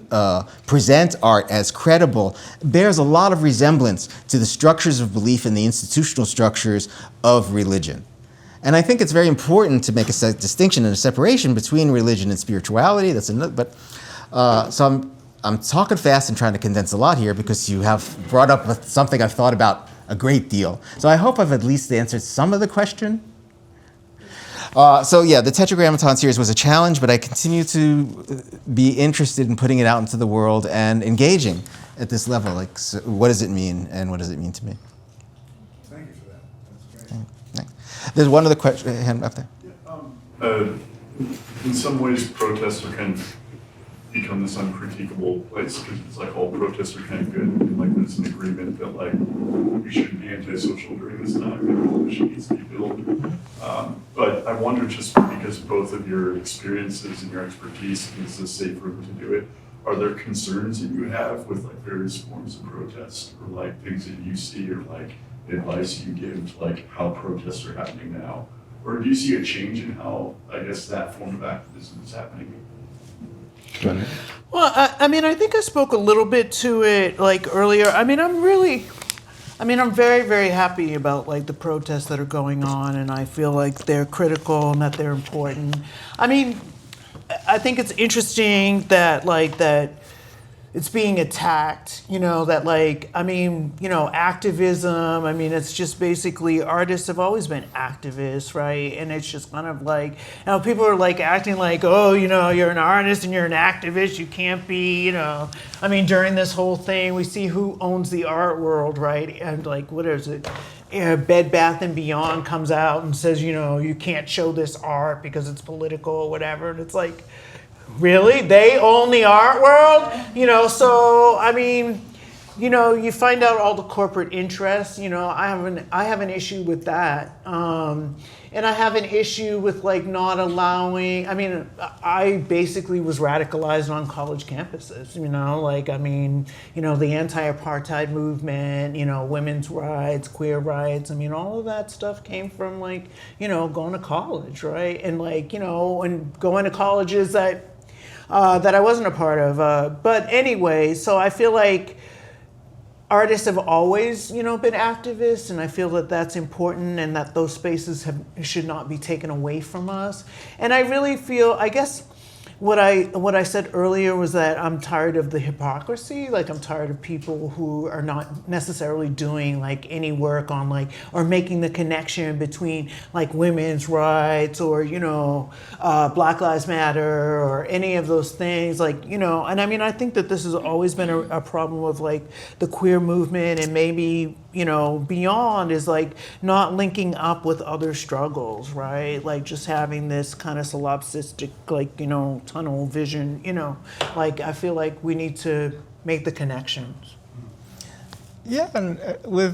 [SPEAKER 2] present art as credible bears a lot of resemblance to the structures of belief and the institutional structures of religion. And I think it's very important to make a distinction and a separation between religion and spirituality. That's another, but so I'm talking fast and trying to condense a lot here because you have brought up something I've thought about a great deal. So I hope I've at least answered some of the question. So yeah, the Tetragrammaton series was a challenge, but I continue to be interested in putting it out into the world and engaging at this level. Like, so what does it mean, and what does it mean to me?
[SPEAKER 1] Thank you for that. That's great.
[SPEAKER 2] Thanks. There's one other question. Hand up there.
[SPEAKER 7] In some ways, protests are kind of become this uncritiquable place because it's like all protests are kind of good, and like there's an agreement that like we shouldn't be antisocial during this time, and revolution needs to be built. But I wonder, just because both of your experiences and your expertise, and it's a safe room to do it, are there concerns that you have with like various forms of protest, or like things that you see, or like advice you give to like how protests are happening now? Or do you see a change in how, I guess, that form of activism is happening?
[SPEAKER 3] Well, I mean, I think I spoke a little bit to it like earlier. I mean, I'm very, very happy about like the protests that are going on, and I feel like they're critical and that they're important. I mean, I think it's interesting that it's being attacked, that activism, it's just basically artists have always been activists, right? And it's just kind of like, people are like acting like, oh, you're an artist and you're an activist, you can't be, during this whole thing, we see who owns the art world, right? And like, what is it? Bed Bath and Beyond comes out and says, you can't show this art because it's political or whatever. And it's like, really? They own the art world? So, you find out all the corporate interests. I have an issue with that. And I have an issue with not allowing, I basically was radicalized on college campuses, the anti-apartheid movement, women's rights, queer rights. All of that stuff came from going to college, right? And and going to colleges that I wasn't a part of. But anyway, so I feel like artists have always, been activists, and I feel that that's important and that those spaces should not be taken away from us. And I really feel, I guess, what I said earlier was that I'm tired of the hypocrisy. I'm tired of people who are not necessarily doing any work on or making the connection between women's rights or Black Lives Matter or any of those things. And I think that this has always been a problem of the queer movement and maybe beyond is not linking up with other struggles, right? Just having this kind of solipsistic tunnel vision, I feel like we need to make the connections.
[SPEAKER 2] Yeah, and we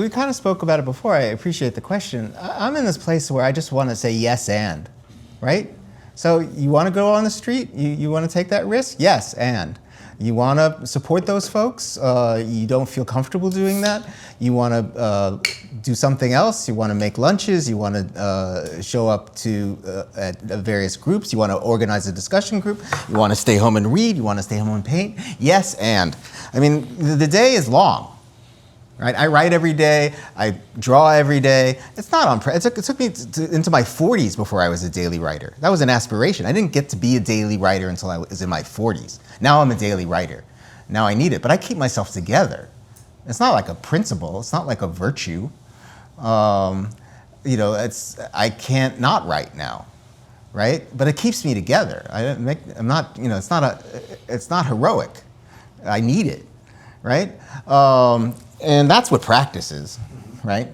[SPEAKER 2] kind of spoke about it before. I appreciate the question. I'm in this place where I just want to say yes and, right? So you want to go on the street? You want to take that risk? Yes, and. You want to support those folks? You don't feel comfortable doing that? You want to do something else? You want to make lunches? You want to show up at various groups? You want to organize a discussion group? You want to stay home and read? You want to stay home and paint? Yes, and. The day is long. Right? I write every day. I draw every day. It's not it took me into my 40s before I was a daily writer. That was an aspiration. I didn't get to be a daily writer until I was in my 40s. Now I'm a daily writer. Now I need it, but I keep myself together. It's not like a principle. It's not like a virtue. I can't not write now, right? But it keeps me together. It's not heroic. I need it, right? And that's what practice is, right?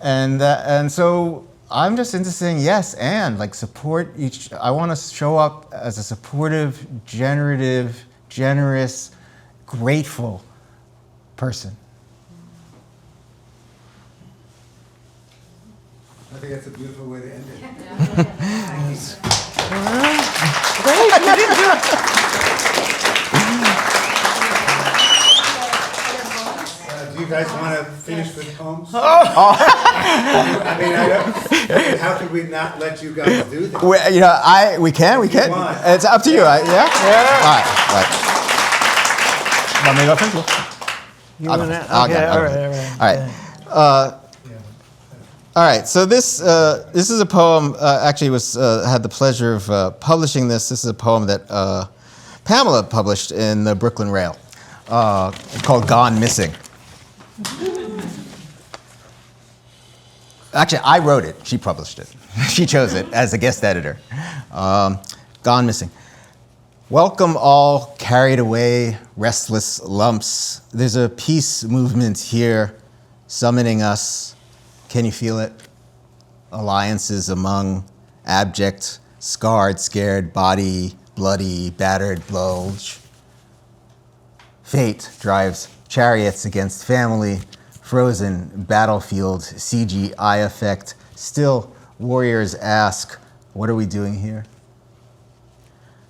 [SPEAKER 2] And so I'm just into saying yes and support each. I want to show up as a supportive, generative, generous, grateful person.
[SPEAKER 1] I think that's a beautiful way to end it.
[SPEAKER 3] Great, you didn't do it.
[SPEAKER 1] Do you guys want to finish with poems?
[SPEAKER 2] Oh.
[SPEAKER 1] How could we not let you guys do that?
[SPEAKER 2] We can.
[SPEAKER 1] want.
[SPEAKER 2] It's up to you. Yeah? All right. Want me to go first?
[SPEAKER 3] Okay, all right.
[SPEAKER 2] All right. So this is a poem. Actually, had the pleasure of publishing this. This is a poem that Pamela published in the Brooklyn Rail, called "Gone Missing." Actually, I wrote it. She published it. She chose it as a guest editor. Gone Missing. Welcome all carried away, restless lumps. There's a peace movement here summoning us. Can you feel it? Alliances among abject, scarred, scared, body, bloody, battered, bulge. Fate drives chariots against family, frozen battlefield, CGI effect. Still, warriors ask, what are we doing here?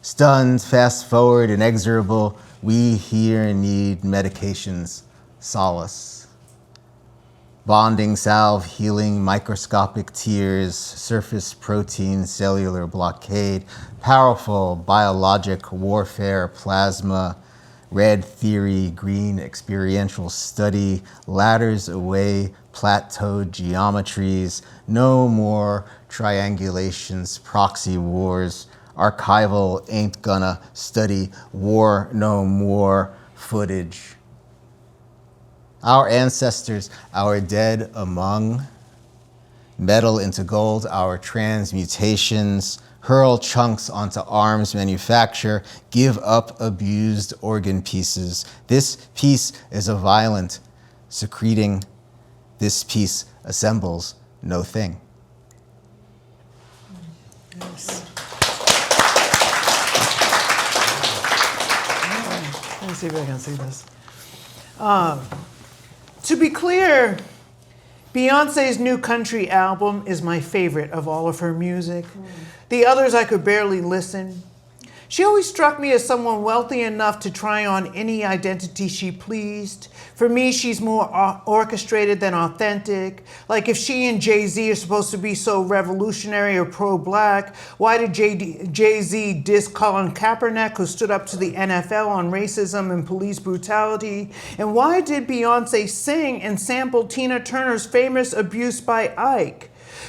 [SPEAKER 2] Stunned, fast forward, inexorable, we here need medications, solace. bonding salve, healing, microscopic tears, surface protein, cellular blockade, powerful biologic warfare, plasma, red theory, green experiential study, ladders away, plateaued geometries, no more triangulations, proxy wars, archival ain't gonna study war no more footage. Our ancestors, our dead among, metal into gold, our transmutations, hurl chunks onto arms manufacture, give up abused organ pieces. This piece is a violent secreting. This piece assembles no thing.
[SPEAKER 3] Yes. Let me see if I can see this. To be clear, Beyonce's new country album is my favorite of all of her music. The others I could barely listen. She always struck me as someone wealthy enough to try on any identity she pleased. For me, she's more orchestrated than authentic. Like if she and Jay-Z are supposed to be so revolutionary or pro-black, why did Jay-Z diss Colin Kaepernick, who stood up to the NFL on racism and police brutality? And why did Beyonce sing and sample Tina Turner's famous Abuse by Ike?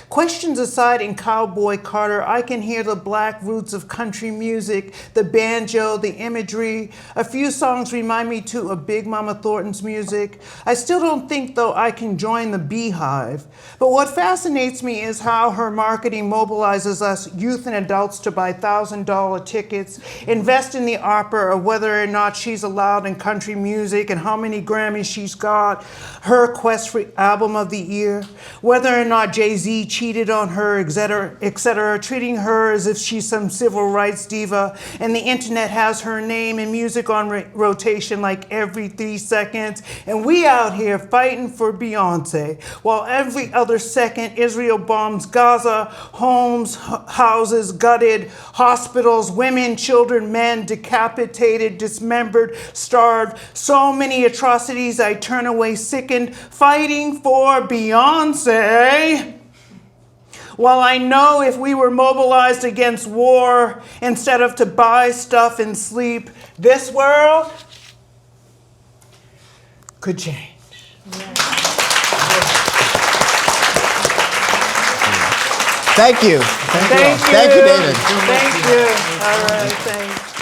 [SPEAKER 3] Questions aside, in Cowboy Carter, I can hear the black roots of country music, the banjo, the imagery. A few songs remind me too of Big Mama Thornton's music. I still don't think, though, I can join the Beehive. But what fascinates me is how her marketing mobilizes us youth and adults to buy $1,000 tickets, invest in the opera of whether or not she's allowed in country music and how many Grammys she's got, her quest for Album of the Year, whether or not Jay-Z cheated on her, etc., treating her as if she's some civil rights diva, and the internet has her name and music on rotation like every 3 seconds, and we out here fighting for Beyonce, while every other second Israel bombs Gaza, homes, houses gutted, hospitals, women, children, men decapitated, dismembered, starved, so many atrocities I turn away sickened, fighting for Beyonce. While I know if we were mobilized against war instead of to buy stuff and sleep, this world could change.
[SPEAKER 2] Thank you.
[SPEAKER 3] Thank you.
[SPEAKER 2] Thank you, David.
[SPEAKER 3] Thank you. All right, thanks.